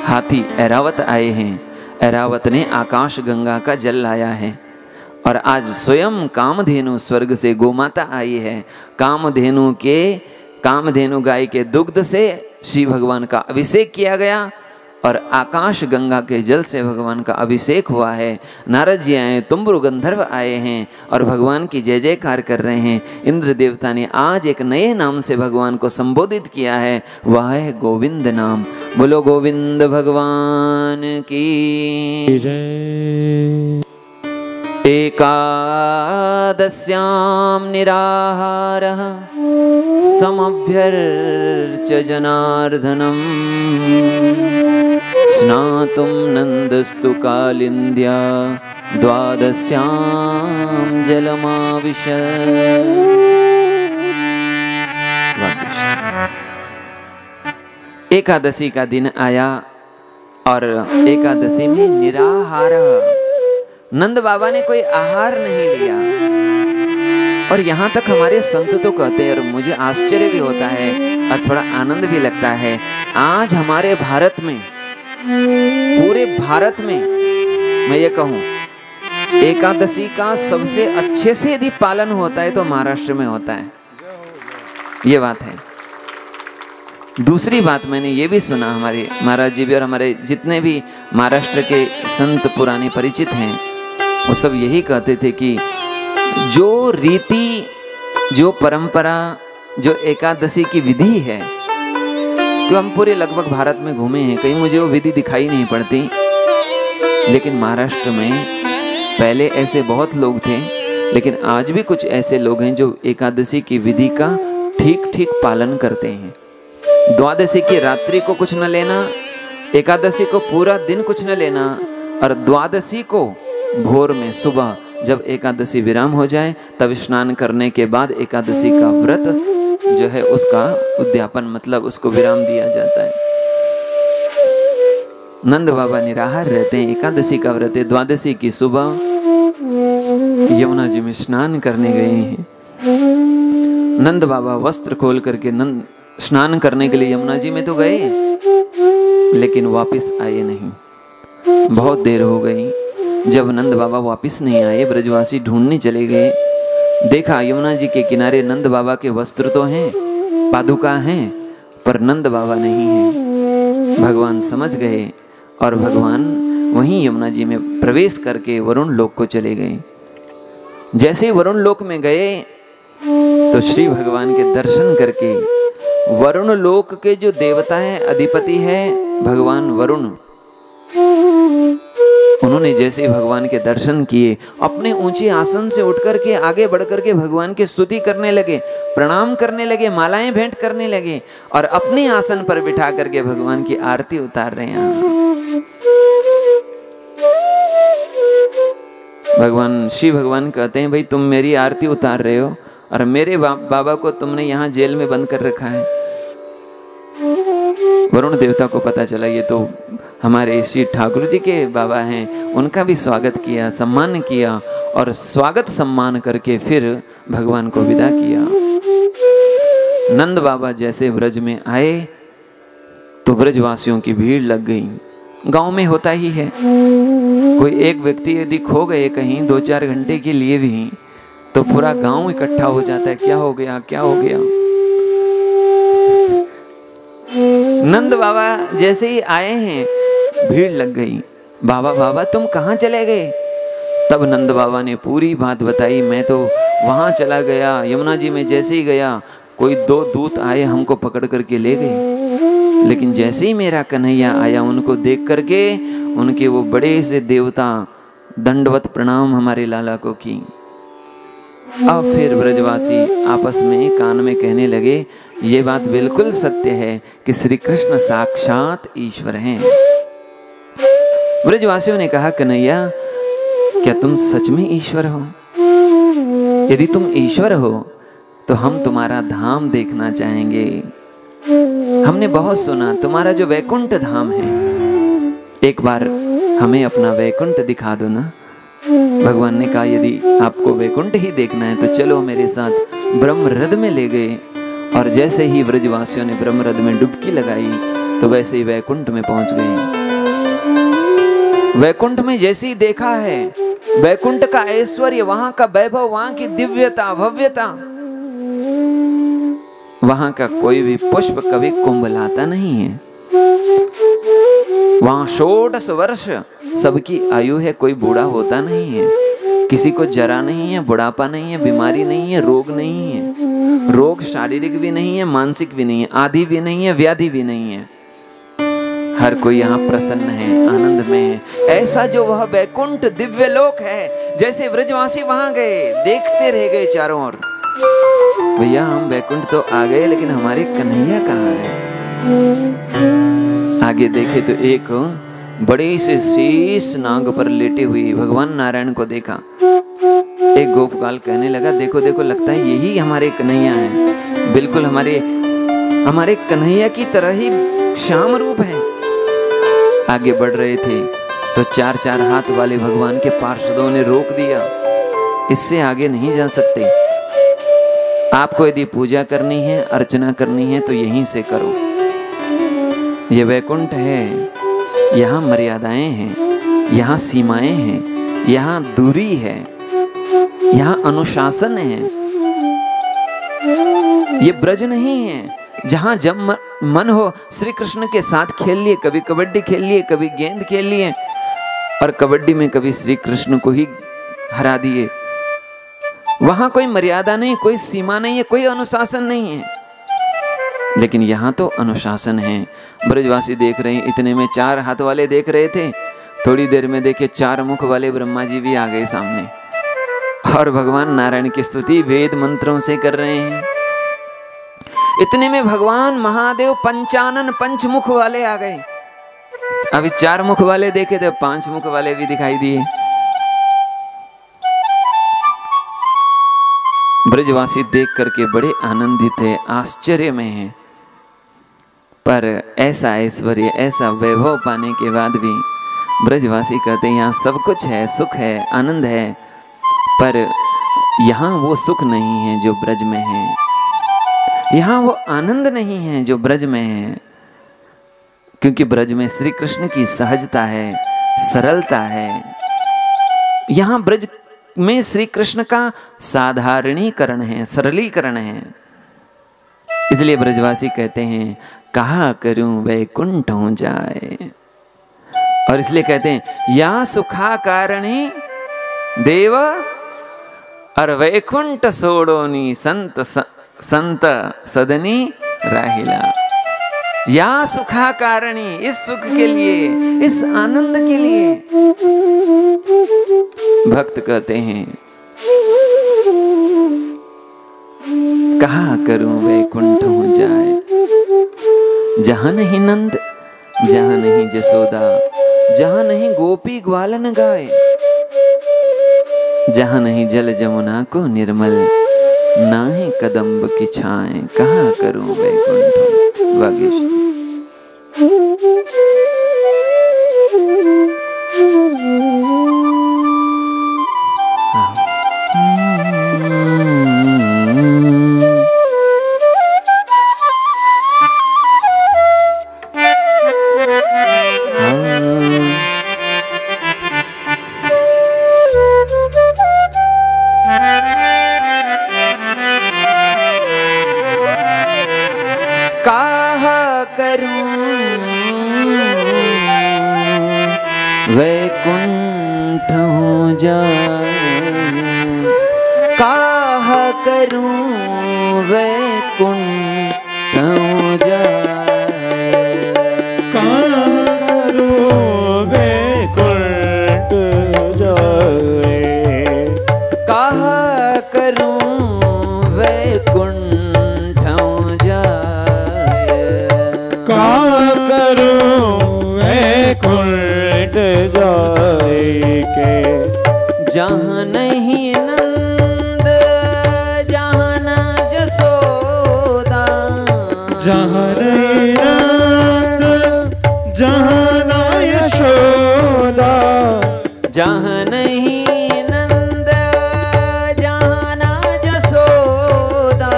हाथी ऐरावत आए हैं। ऐरावत ने आकाश गंगा का जल लाया है और आज स्वयं कामधेनु स्वर्ग से गोमाता आई है। कामधेनु गाय के दुग्ध से श्री भगवान का अभिषेक किया गया और आकाश गंगा के जल से भगवान का अभिषेक हुआ है। नारद जी आए, तुम्बरु गंधर्व आए हैं और भगवान की जय जयकार कर रहे हैं। इंद्र देवता ने आज एक नए नाम से भगवान को संबोधित किया है, वह है गोविंद नाम। बोलो गोविंद भगवान की जय। एकादश्याम निराहारः समभ्यर्च जनार्दनम् स्नातुं नन्दस्तु कालिन्द्या द्वादश्याम जलमाविश। एकादशी का दिन आया और एकादशी में निराहार, नंद बाबा ने कोई आहार नहीं लिया। और यहाँ तक हमारे संत तो कहते हैं, और मुझे आश्चर्य भी होता है और थोड़ा आनंद भी लगता है, आज हमारे भारत में, पूरे भारत में मैं ये कहूँ, एकादशी का सबसे अच्छे से यदि पालन होता है तो महाराष्ट्र में होता है। ये बात है। दूसरी बात मैंने ये भी सुना, हमारे महाराज जी भी और हमारे जितने भी महाराष्ट्र के संत पुराने परिचित हैं, वो सब यही कहते थे कि जो रीति, जो परंपरा, जो एकादशी की विधि है, तो हम पूरे लगभग भारत में घूमे हैं, कहीं मुझे वो विधि दिखाई नहीं पड़ती। लेकिन महाराष्ट्र में पहले ऐसे बहुत लोग थे, लेकिन आज भी कुछ ऐसे लोग हैं जो एकादशी की विधि का ठीक ठीक पालन करते हैं। द्वादशी की रात्रि को कुछ न लेना, एकादशी को पूरा दिन कुछ न लेना, और द्वादशी को भोर में सुबह जब एकादशी विराम हो जाए तब स्नान करने के बाद एकादशी का व्रत जो है उसका उद्यापन, मतलब उसको विराम दिया जाता है। नंद बाबा निराहार रहते हैं, एकादशी का व्रत है। द्वादशी की सुबह यमुना जी में स्नान करने गए हैं। नंद बाबा वस्त्र खोल करके नंद स्नान करने के लिए यमुना जी में तो गए, लेकिन वापस आए नहीं। बहुत देर हो गई। जब नंद बाबा वापस नहीं आए, ब्रजवासी ढूंढने चले गए। देखा यमुना जी के किनारे नंद बाबा के वस्त्र तो हैं, पादुका हैं, पर नंद बाबा नहीं है। भगवान समझ गए और भगवान वहीं यमुना जी में प्रवेश करके वरुण लोक को चले गए। जैसे वरुण लोक में गए तो श्री भगवान के दर्शन करके, वरुण लोक के जो देवता है, अधिपति है भगवान वरुण, उन्होंने जैसे भगवान के दर्शन किए, अपने ऊंचे आसन से उठ करके आगे बढ़ करके भगवान की स्तुति करने लगे, प्रणाम करने लगे, मालाएं भेंट करने लगे और अपने आसन पर बिठा करके भगवान की आरती उतार रहे हैं। भगवान श्री भगवान कहते हैं, भाई तुम मेरी आरती उतार रहे हो और मेरे बाबा को तुमने यहाँ जेल में बंद कर रखा है। वरुण देवता को पता चला ये तो हमारे श्री ठाकुर जी के बाबा हैं। उनका भी स्वागत किया, सम्मान किया और स्वागत सम्मान करके फिर भगवान को विदा किया। नंद बाबा जैसे ब्रज में आए तो ब्रजवासियों की भीड़ लग गई। गांव में होता ही है, कोई एक व्यक्ति यदि खो गए कहीं 2-4 घंटे के लिए भी, तो पूरा गांव इकट्ठा हो जाता है, क्या हो गया, क्या हो गया। नंद बाबा जैसे ही आए हैं, भीड़ लग गई। बाबा बाबा तुम कहाँ चले गए? तब नंद बाबा ने पूरी बात बताई। मैं तो वहां चला गया, यमुना जी में जैसे ही गया, कोई 2 दूत आए, हमको पकड़ करके ले गए। लेकिन जैसे ही मेरा कन्हैया आया, उनको देख करके उनके वो बड़े से देवता दंडवत प्रणाम हमारे लाला को की। अब फिर ब्रजवासी आपस में कान में कहने लगे, ये बात बिल्कुल सत्य है कि श्री कृष्ण साक्षात ईश्वर हैं। ब्रजवासियों ने कहा, कन्हैया क्या तुम सच में ईश्वर हो? यदि तुम ईश्वर हो तो हम तुम्हारा धाम देखना चाहेंगे। हमने बहुत सुना तुम्हारा जो वैकुंठ धाम है, एक बार हमें अपना वैकुंठ दिखा दो ना। भगवान ने कहा, यदि आपको वैकुंठ ही देखना है तो चलो मेरे साथ। ब्रह्मरथ में ले गए और जैसे ही ब्रजवासियों ने ब्रह्मरथ में डुबकी लगाई तो वैसे ही वैकुंठ में पहुंच गए। वैकुंठ में जैसे ही देखा है, वैकुंठ का ऐश्वर्य, वहां का वैभव, वहां की दिव्यता, भव्यता, वहां का कोई भी पुष्प कभी कुंभलाता नहीं है। वहां 16 वर्ष सबकी आयु है, कोई बूढ़ा होता नहीं है, किसी को जरा नहीं है, बुढ़ापा नहीं है, बीमारी नहीं है, रोग नहीं है। रोग शारीरिक भी नहीं है, मानसिक भी नहीं है, आदि भी नहीं है, व्याधि भी नहीं है। हर कोई यहाँ प्रसन्न है, आनंद में है। ऐसा जो वह वैकुंठ दिव्य लोक है, जैसे ब्रजवासी वहां गए, देखते रह गए चारों ओर। भैया हम वैकुंठ तो आ गए, लेकिन हमारे कन्हैया कहाँ है? आगे देखे तो एक बड़े से शीश नाग पर लेटे हुए भगवान नारायण को देखा। एक गोपकाल कहने लगा, देखो देखो, लगता है यही हमारे कन्हैया हैं। बिल्कुल हमारे कन्हैया की तरह ही श्याम रूप है। आगे बढ़ रहे थे तो 4-4 हाथ वाले भगवान के पार्षदों ने रोक दिया, इससे आगे नहीं जा सकते। आपको यदि पूजा करनी है, अर्चना करनी है तो यहीं से करो। ये वैकुंठ है, यहाँ मर्यादाएं हैं, यहाँ सीमाएं हैं, यहाँ दूरी है, यहाँ अनुशासन है। ये ब्रज नहीं है जहां जब मन हो श्री कृष्ण के साथ खेल लिए, कभी कबड्डी खेल लिए, कभी गेंद खेल लिए और कबड्डी में कभी श्री कृष्ण को ही हरा दिए। वहां कोई मर्यादा नहीं, कोई सीमा नहीं है, कोई अनुशासन नहीं है। लेकिन यहाँ तो अनुशासन है। ब्रजवासी देख रहे हैं, इतने में 4 हाथ वाले देख रहे थे, थोड़ी देर में देखे 4 मुख वाले ब्रह्मा जी भी आ गए सामने और भगवान नारायण की स्तुति वेद मंत्रों से कर रहे हैं। इतने में भगवान महादेव पंचानन पंचमुख वाले आ गए। अभी 4 मुख वाले देखे थे, 5 मुख वाले भी दिखाई दिए। ब्रजवासी देख करके बड़े आनंदित है, आश्चर्य में है। पर ऐसा ऐश्वर्य, ऐसा वैभव पाने के बाद भी ब्रजवासी कहते हैं यहाँ सब कुछ है, सुख है, आनंद है, पर यहाँ वो सुख नहीं है जो ब्रज में है, यहाँ वो आनंद नहीं है जो ब्रज में है। क्योंकि ब्रज में श्री कृष्ण की सहजता है, सरलता है। यहाँ ब्रज में श्री कृष्ण का साधारणीकरण है, सरलीकरण है। इसलिए ब्रजवासी कहते हैं कहा करूं वैकुंठ हो जाए। और इसलिए कहते हैं या सुखा कारणी देव और वैकुंठ सोड़ोनी संत संत सदनी राहिला। या सुखा कारणी, इस सुख के लिए, इस आनंद के लिए भक्त कहते हैं कहा करूं वैकुंठ हो जाए। जहां नहीं नंद, जहां नहीं जसोदा, जहां नहीं गोपी ग्वालन गाए, जहां नहीं जल जमुना को निर्मल, ना ही कदम्ब की छाएं, कहा करूं वैकुंठ वागीश्वरी। वैकुंठ हो जाए, काहा करूं वैकुंठ हो जाए, काहा करूं वैकुंठ जाए, काहा करूं वैकुंठ हो जाए, काहा करूं वैकुंठ जाए के। जहाँ नहीं नंद, जहाँ न जसोदा, जहाँ नहीं नंद, जहाँ न यशोदा, जहाँ नहीं नंद, जहाँ न जसोदा,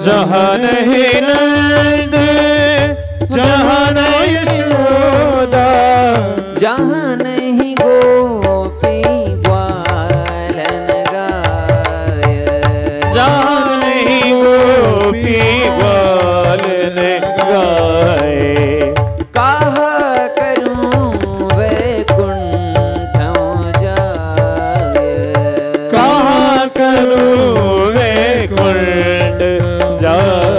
जहाँ नहीं नंद, जहाँ न यशोदा, जहाँ नहीं गोपी ग्वालन गाय, जहाँ नहीं गोपी ग्वालन गाए, काहा करूं वैकुंठ हो जाए, कहाँ करूं वैकुंठ जाए।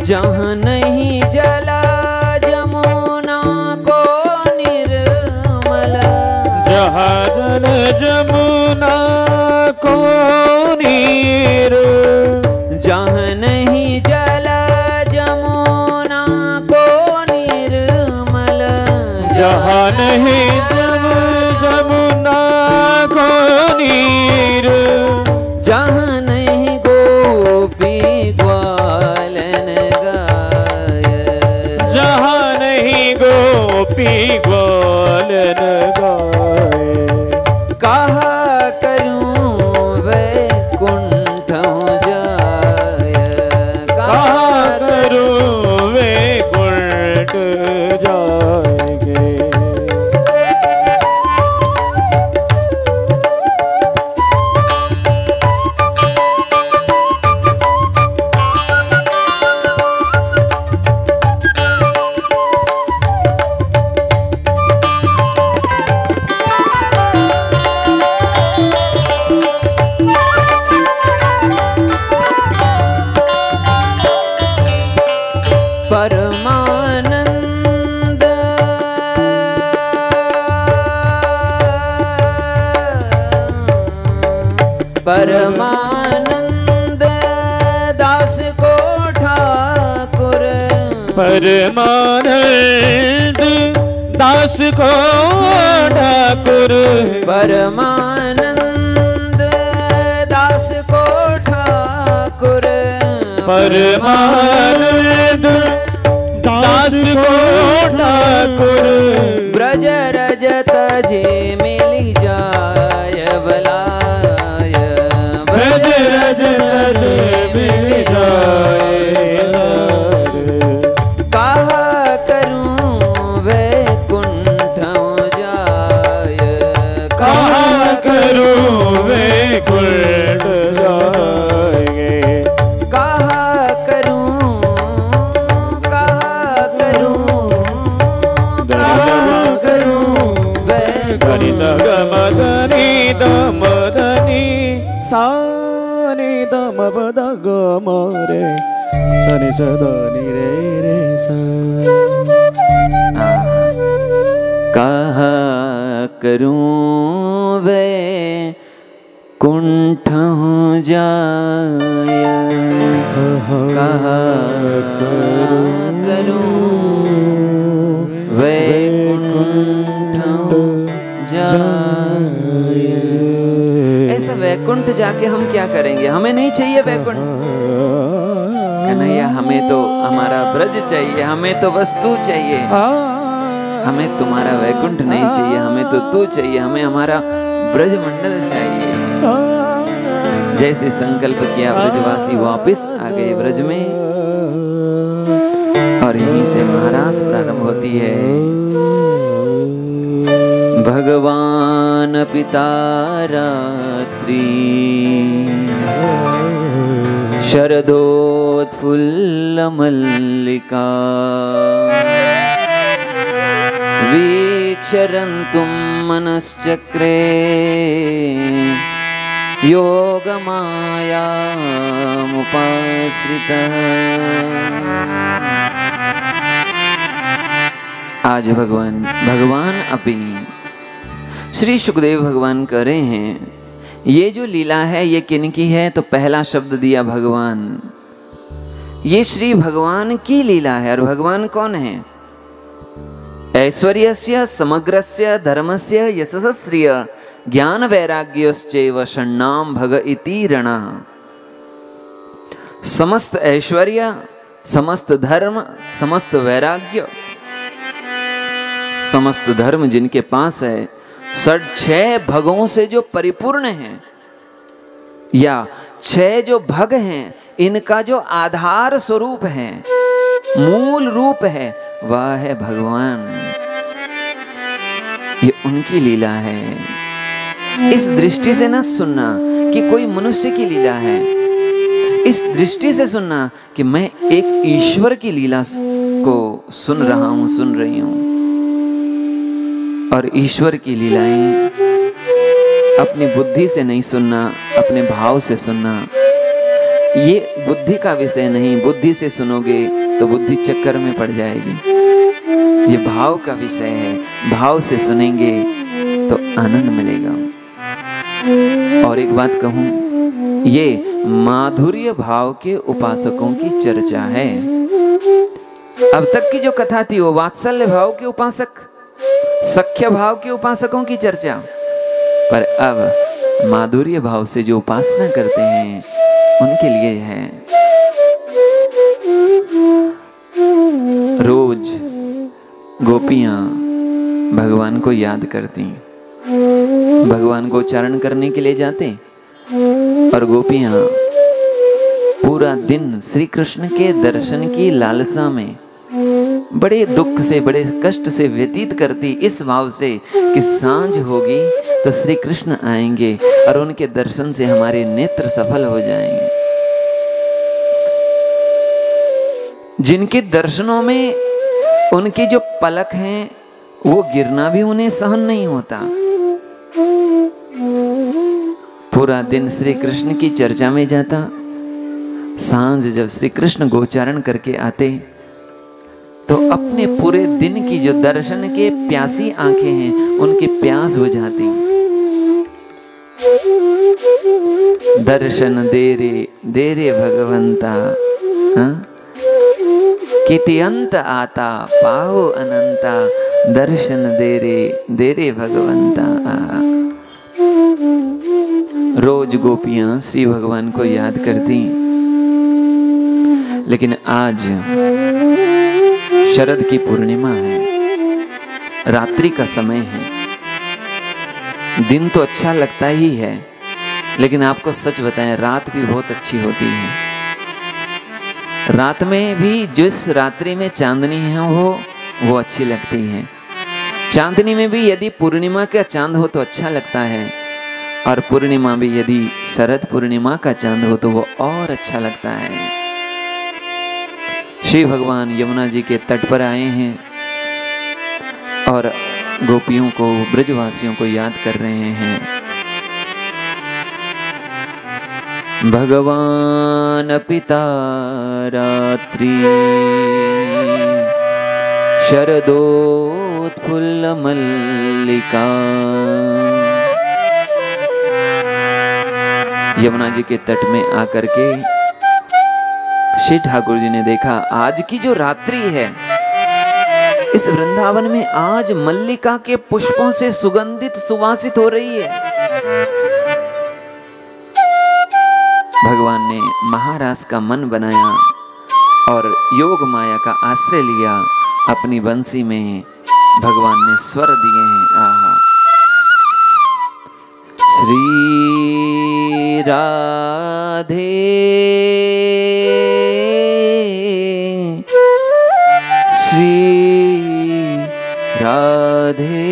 जहाँ नहीं जला जमुना को निर्मल, जहाँ जल जमुना को नीर, जहाँ नहीं जला जमुना को निर्मल, जहाँ नहीं जल जमुना को नीर, जहाँ नहीं गोपी ग्वालन गाय, जहाँ नहीं गोपी ग्वालन गाए, कहा करूं वैकुंठ परमानंद दास को ठाकुर, परमानंद दास को ठाकुर, परमानंद दास को ठाकुर, परमानंद दास को ठाकुर, ब्रज रजत जी मिली जाय बलाय, ब्रज रजत जी मिली जाय, कहा करूं वैकुंठ जाय, कहा करूं वैकुंठ जाए, कहा करूं, कहा करूं, कहा करूं गनि सा ग म ग नि द म द नि सा नि द म प द ग म रे सा नि सा द नि रे रे सा। कहा करूं वे कुंठ जाय, कहा करूं वे कुंठ जाय। ऐसा वैकुंठ जाके हम क्या करेंगे? हमें नहीं चाहिए वैकुंठ। कन्हैया हमें तो हमारा ब्रज चाहिए, हमें तो वस्तु चाहिए, हमें तुम्हारा वैकुंठ नहीं चाहिए, हमें तो तू चाहिए, हमें हमारा ब्रज मंडल चाहिए। जैसे संकल्प किया ब्रजवासी वापस आ गए ब्रज में, और यहीं से महारास प्रारंभ होती है। भगवान पिता रात्रि शरदोत्फुल्ल मल्लिका वीक्षरन्तुं मनश्चक्रे योगमायामुपाश्रितः। आज भगवान अपी श्री सुखदेव भगवान कह रहे हैं, ये जो लीला है ये किनकी है? तो पहला शब्द दिया भगवान। ये श्री भगवान की लीला है। और भगवान कौन है? ऐश्वर्यस्य समग्रस्य धर्मस्य यशस्श्रिय ज्ञान वैराग्योश्चैव षण्णाम भग इति रणः। समस्त ऐश्वर्य, समस्त धर्म, समस्त वैराग्य, समस्त धर्म जिनके पास है, 6 भगों से जो परिपूर्ण हैं, या 6 जो भग हैं, इनका जो आधार स्वरूप है, मूल रूप है, वह है भगवान। ये उनकी लीला है। इस दृष्टि से न सुनना कि कोई मनुष्य की लीला है, इस दृष्टि से सुनना कि मैं एक ईश्वर की लीला को सुन रहा हूं, सुन रही हूं। और ईश्वर की लीलाएं अपनी बुद्धि से नहीं सुनना, अपने भाव से सुनना। ये बुद्धि का विषय नहीं। बुद्धि से सुनोगे तो बुद्धि चक्कर में पड़ जाएगी। ये भाव का विषय है। भाव से सुनेंगे तो आनंद मिलेगा। और एक बात कहूं, ये माधुर्य भाव के उपासकों की चर्चा है। अब तक की जो कथा थी वो वात्सल्य भाव के उपासक, सख्य भाव के उपासकों की चर्चा। पर अब माधुर्य भाव से जो उपासना करते हैं उनके लिए है। रोज गोपियां भगवान को याद करती, भगवान को उच्चारण करने के लिए जाते, और गोपियां पूरा दिन श्री कृष्ण के दर्शन की लालसा में बड़े दुख से, बड़े कष्ट से व्यतीत करती, इस भाव से कि सांझ होगी तो श्री कृष्ण आएंगे और उनके दर्शन से हमारे नेत्र सफल हो जाएंगे। जिनके दर्शनों में उनकी जो पलक हैं वो गिरना भी उन्हें सहन नहीं होता। पूरा दिन श्री कृष्ण की चर्चा में जाता, सांझ जब श्री कृष्ण गोचारण करके आते तो अपने पूरे दिन की जो दर्शन के प्यासी आंखें हैं उनकी प्यास बुझाती। दर्शन दे रे भगवंता, हाँ? किति अंत आता पाहो अनंता, दर्शन दे रे भगवंता। रोज गोपियां श्री भगवान को याद करती, लेकिन आज शरद की पूर्णिमा है, रात्रि का समय है। दिन तो अच्छा लगता ही है, लेकिन आपको सच बताएं, रात भी बहुत अच्छी होती है। रात में भी जिस रात्रि में चांदनी है वो अच्छी लगती है। चांदनी में भी यदि पूर्णिमा का चांद हो तो अच्छा लगता है, और पूर्णिमा भी यदि शरद पूर्णिमा का चांद हो तो वो और अच्छा लगता है। श्री भगवान यमुना जी के तट पर आए हैं और गोपियों को, ब्रजवासियों को याद कर रहे हैं। भगवान पिता रात्रि शरदोत्फुल्ल मल्लिका। यमुना जी के तट में आकर के श्री ठाकुर जी ने देखा, आज की जो रात्रि है इस वृंदावन में आज मल्लिका के पुष्पों से सुगंधित सुवासित हो रही है। भगवान ने महारास का मन बनाया और योग माया का आश्रय लिया। अपनी बंसी में भगवान ने स्वर दिए हैं। आहा, श्री राधे श्री राधे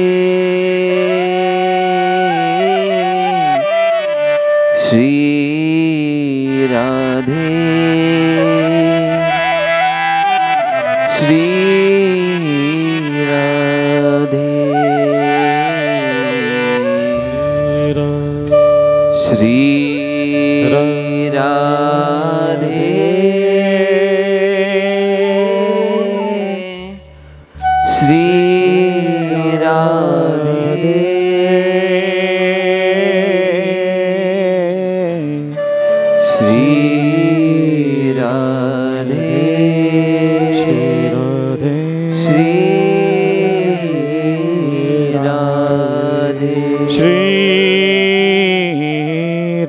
श्री राधे श्री राधे श्री राधे श्री राधे श्री राधे श्री राधे श्री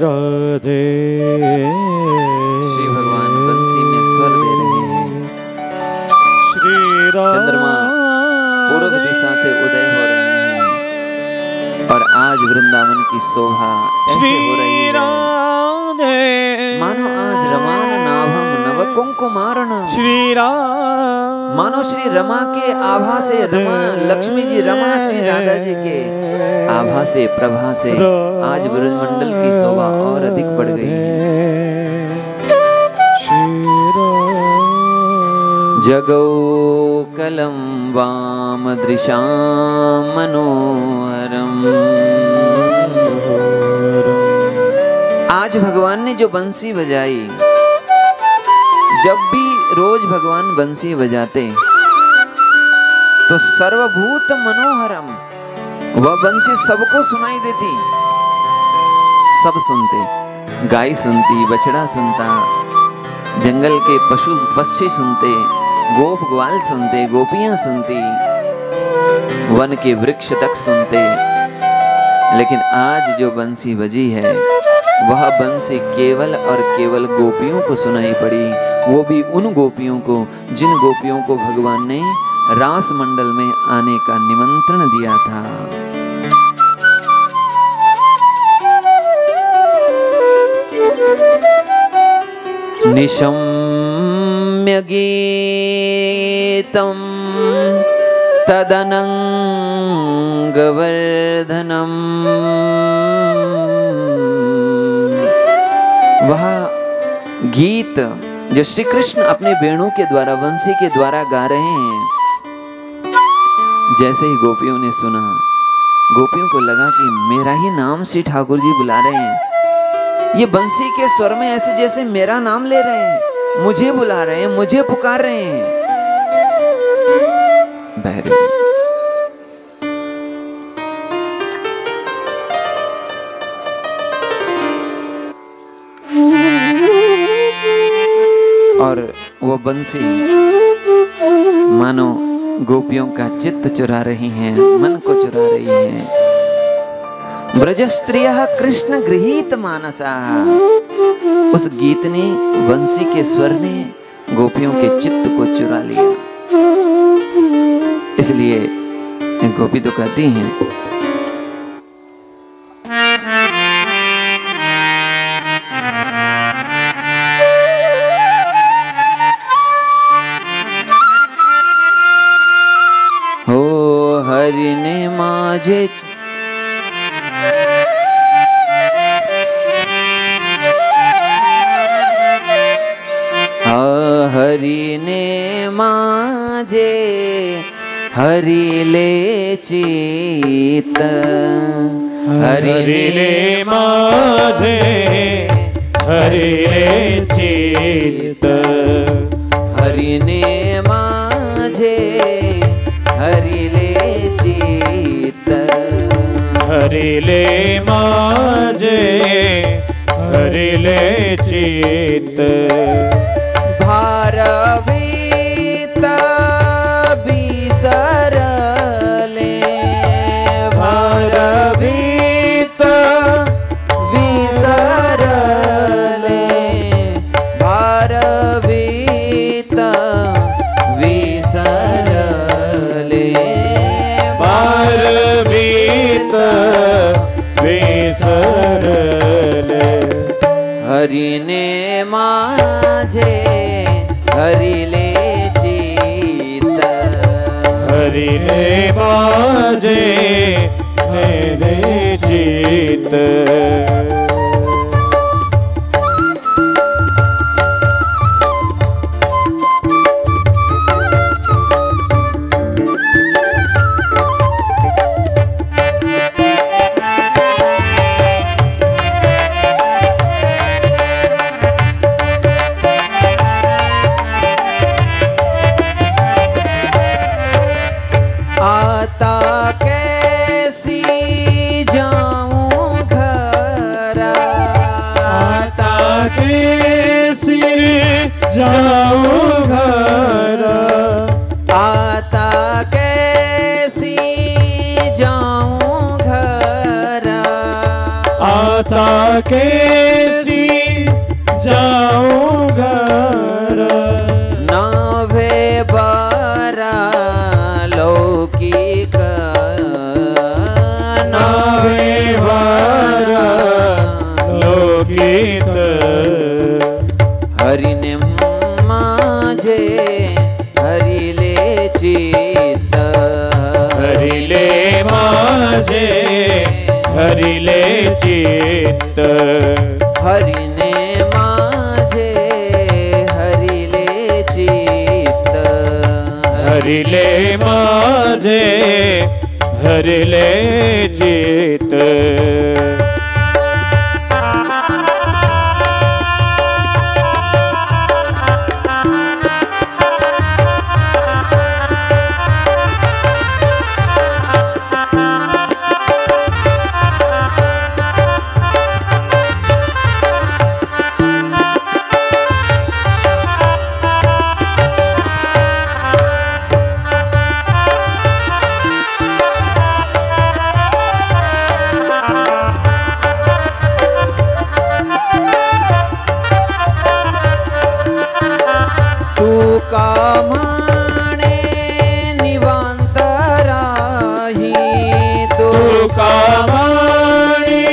राधे। श्री भगवान बंसी में स्वर दे रहे हैं। श्री चंद्रमा पूर्व दिशा से उदय हो रहे हैं और आज वृंदावन की शोभा ऐसे हो रही है मानो आज रमान नाभम नव कुंकुमारण। श्री मानो श्री रमा के आभा से, रमा लक्ष्मी जी, रमा श्री राधा जी के आभा से, प्रभा से आज ब्रजमंडल की शोभा और अधिक बढ़ गई है। जगौ कलम वाम दृशाम मनोहरम। आज भगवान ने जो बंसी बजाई, जब भी रोज भगवान बंसी बजाते तो सर्वभूत मनोहरम, वह बंसी सबको सुनाई देती। सब सुनते, गाय सुनती, बछड़ा सुनता, जंगल के पशु पक्षी सुनते, गोप ग्वाल सुनते, गोपियां सुनती, वन के वृक्ष तक सुनते। लेकिन आज जो बंसी बजी है वह बंसी केवल और केवल गोपियों को सुनाई पड़ी, वो भी उन गोपियों को जिन गोपियों को भगवान ने रास मंडल में आने का निमंत्रण दिया था। निशम्य गीतम तदनंगवर्धनम। वह गीत जो श्री कृष्ण अपने वेणु के द्वारा, वंशी के द्वारा गा रहे हैं, जैसे ही गोपियों ने सुना, गोपियों को लगा कि मेरा ही नाम श्री ठाकुर जी बुला रहे हैं। ये बंसी के स्वर में ऐसे जैसे मेरा नाम ले रहे हैं, मुझे बुला रहे हैं, मुझे पुकार रहे हैं। बहरे और वो बंसी मानो गोपियों का चित्त चुरा रही हैं, मन को चुरा रही हैं। ब्रज स्त्रियः कृष्ण गृहीत मानसा, उस गीत ने, बंसी के स्वर ने गोपियों के चित्त को चुरा लिया। इसलिए गोपी तो कहती हैं, हो हरि ने माझे हरि ने माझे हरि ले चित, हरि ने माझे हरि ले चित, हरि ने माझे हरि ले चित, हरि ले माझे हरि ले चित। भारवीत विसरले, भारवीत विसरले, भारवीत विसरले, भारवीत विसरले। हरि ने माझे हरि ले चित, हरि ने माझे हरि ले चित। जाऊं घर, आता कैसी जाऊं घर, आता कैसी जाऊं घर। नाभे बारा लौकिक, नाभे बारा लौकिक। हरि ने माझे हरि ले चित, हरि ले माझे हरि ले चित, हरि ने माझे हरि ले चित, हरि ले माझे हरि ले चित। कामाणे निवांतराही, तू कामाणे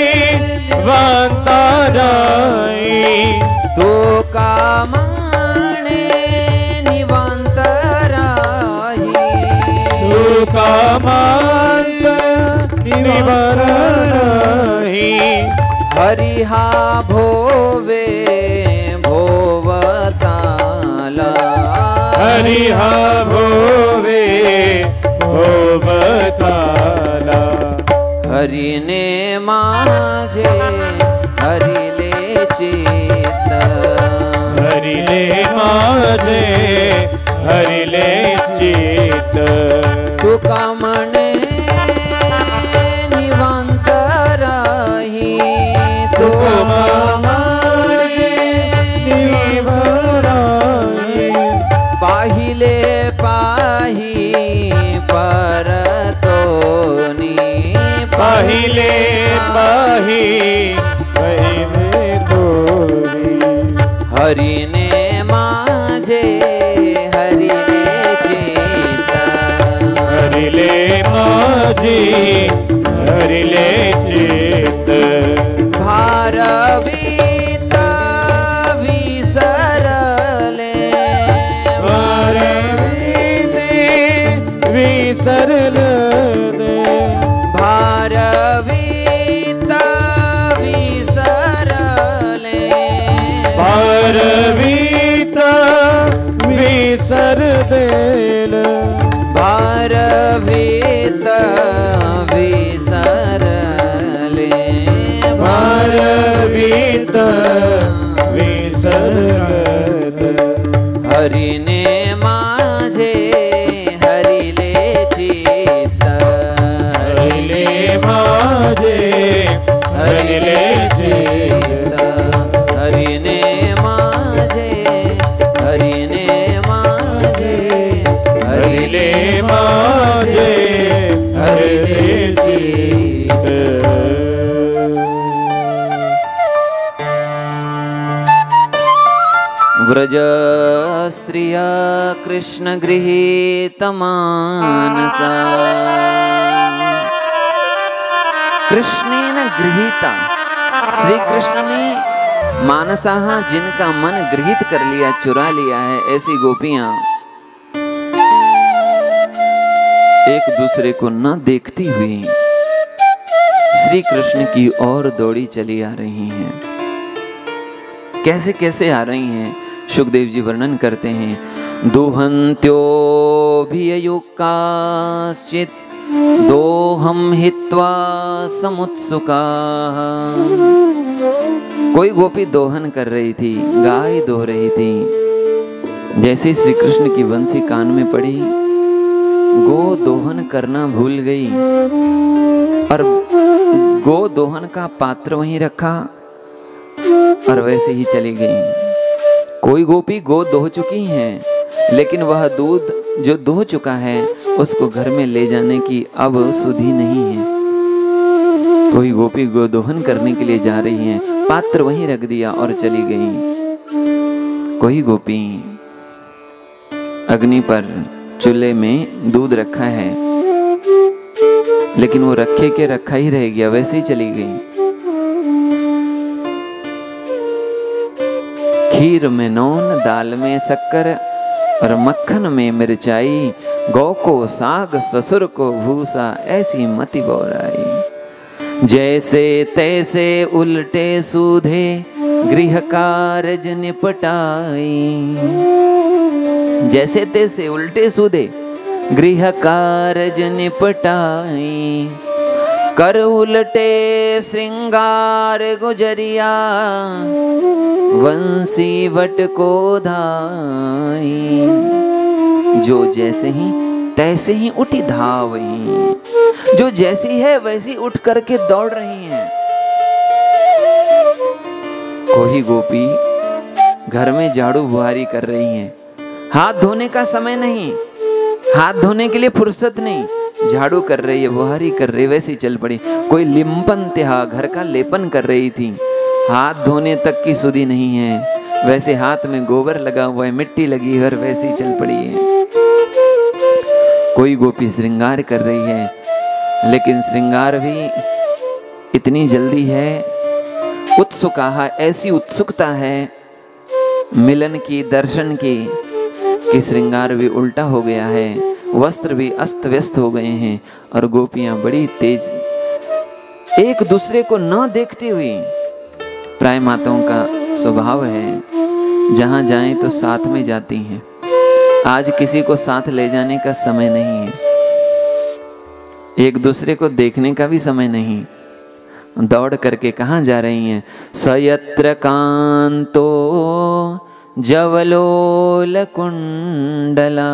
निवांतराही, तू कामाणे निवांतराही, तू कामाणे निवांतराही। हरिहा भोवे भोवताला, हरिहा भोवे भोवताला। हरि ने माझे हरि ले चित, हरि ले माझे हरि ले चित। तू कामणे निवांतराही, तू कामणे निवांतराही। हरि ने माझे हरिले चित्त, हरिले माझी हरिले चित्त, भारवीत विसरले, भारवीते विसरले, भारवीत विसरले, भारवीत विसर देल, भारवीत विसरले, भारवीत विसरत, हरि ने माझे हरिले चित्त, हरिले माझे हरिले चित्त, हरि ने माझे हरि ने माझे हरिले माझे हरिले चित्त। व्रज स्त्रिया कृष्ण गृहीत मानसा, कृष्णेन गृहीता, श्री कृष्ण ने मानसाह जिनका मन गृहीत कर लिया, चुरा लिया है, ऐसी गोपियां एक दूसरे को न देखती हुई श्री कृष्ण की ओर दौड़ी चली आ रही हैं। कैसे कैसे आ रही हैं, सुखदेव जी वर्णन करते हैं। दुहन्त्योऽभियुक्ताश्चित् दोहं हित्वा समुत्सुकाः। कोई गोपी दोहन कर रही थी, गाय दो रही थी। जैसे श्री कृष्ण की बंसी कान में पड़ी, गो दोहन करना भूल गई और गो दोहन का पात्र वहीं रखा और वैसे ही चली गई। कोई गोपी गो दोह चुकी हैं, लेकिन वह दूध जो दोह चुका है उसको घर में ले जाने की अब सुधि नहीं है। कोई गोपी गो दोहन करने के लिए जा रही है, पात्र वहीं रख दिया और चली गई। कोई गोपी अग्नि पर चूल्हे में दूध रखा है, लेकिन वो रखे के रखा ही रह गया, वैसे ही चली गई। खीर में नून, दाल में शक्कर और मक्खन में मिर्चाई, गौ को साग ससुर को भूसा, ऐसी मति बोराई। जैसे तैसे उल्टे सूधे गृह कारज निपटाई। जैसे तैसे उल्टे सूधे गृह कारज निपटाई। कर उलटे श्रृंगार गुजरिया, वंशी वट को धाई। जो जैसे ही तैसे ही उठी धावई, जो जैसी है वैसी उठ करके दौड़ रही हैं। कोई गोपी घर में झाड़ू बुहारी कर रही हैं, हाथ धोने का समय नहीं, हाथ धोने के लिए फुर्सत नहीं, झाड़ू कर रही है, बुहारी कर रही, वैसी चल पड़ी। कोई लिम्पन त्योहार घर का लेपन कर रही थी, हाथ धोने तक की सुधि नहीं है, वैसे हाथ में गोबर लगा हुआ है, मिट्टी लगी है और वैसी चल पड़ी है। कोई गोपी श्रृंगार कर रही है, लेकिन श्रृंगार भी इतनी जल्दी है, उत्सुका, ऐसी उत्सुकता है मिलन की, दर्शन की, कि श्रृंगार भी उल्टा हो गया है, वस्त्र भी अस्त व्यस्त हो गए हैं और गोपियां बड़ी तेज एक दूसरे को न देखती हुई। प्राय माताओं का स्वभाव है, जहां जाएं तो साथ में जाती हैं। आज किसी को साथ ले जाने का समय नहीं है, एक दूसरे को देखने का भी समय नहीं। दौड़ करके कहाँ जा रही हैं? सयत्र कांतो जवलोल कुंडला,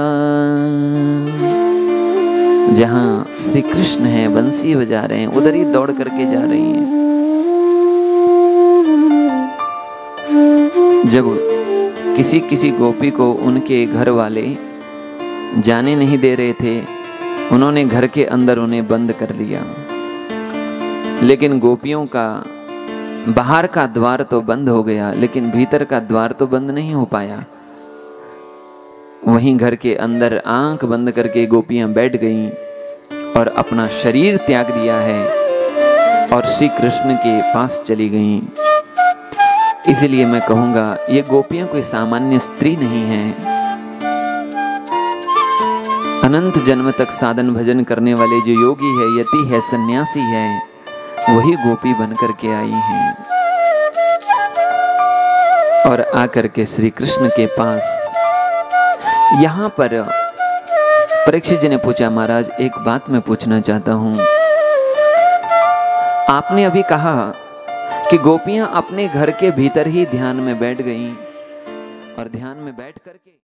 जहां श्री कृष्ण है, बंसी बजा रहे हैं, उधर ही दौड़ करके जा रही हैं। जब किसी किसी गोपी को उनके घर वाले जाने नहीं दे रहे थे, उन्होंने घर के अंदर उन्हें बंद कर लिया। लेकिन गोपियों का बाहर का द्वार तो बंद हो गया, लेकिन भीतर का द्वार तो बंद नहीं हो पाया। वहीं घर के अंदर आंख बंद करके गोपियां बैठ गईं और अपना शरीर त्याग दिया है और श्री कृष्ण के पास चली गईं। इसलिए मैं कहूंगा ये गोपियां कोई सामान्य स्त्री नहीं है। अनंत जन्म तक साधन भजन करने वाले जो योगी है, यति है, सन्यासी है, वही गोपी बन करके आई हैं और आकर के श्री कृष्ण के पास। यहां पर परीक्षित जी ने पूछा, महाराज एक बात मैं पूछना चाहता हूं। आपने अभी कहा कि गोपियां अपने घर के भीतर ही ध्यान में बैठ गईं और ध्यान में बैठ करके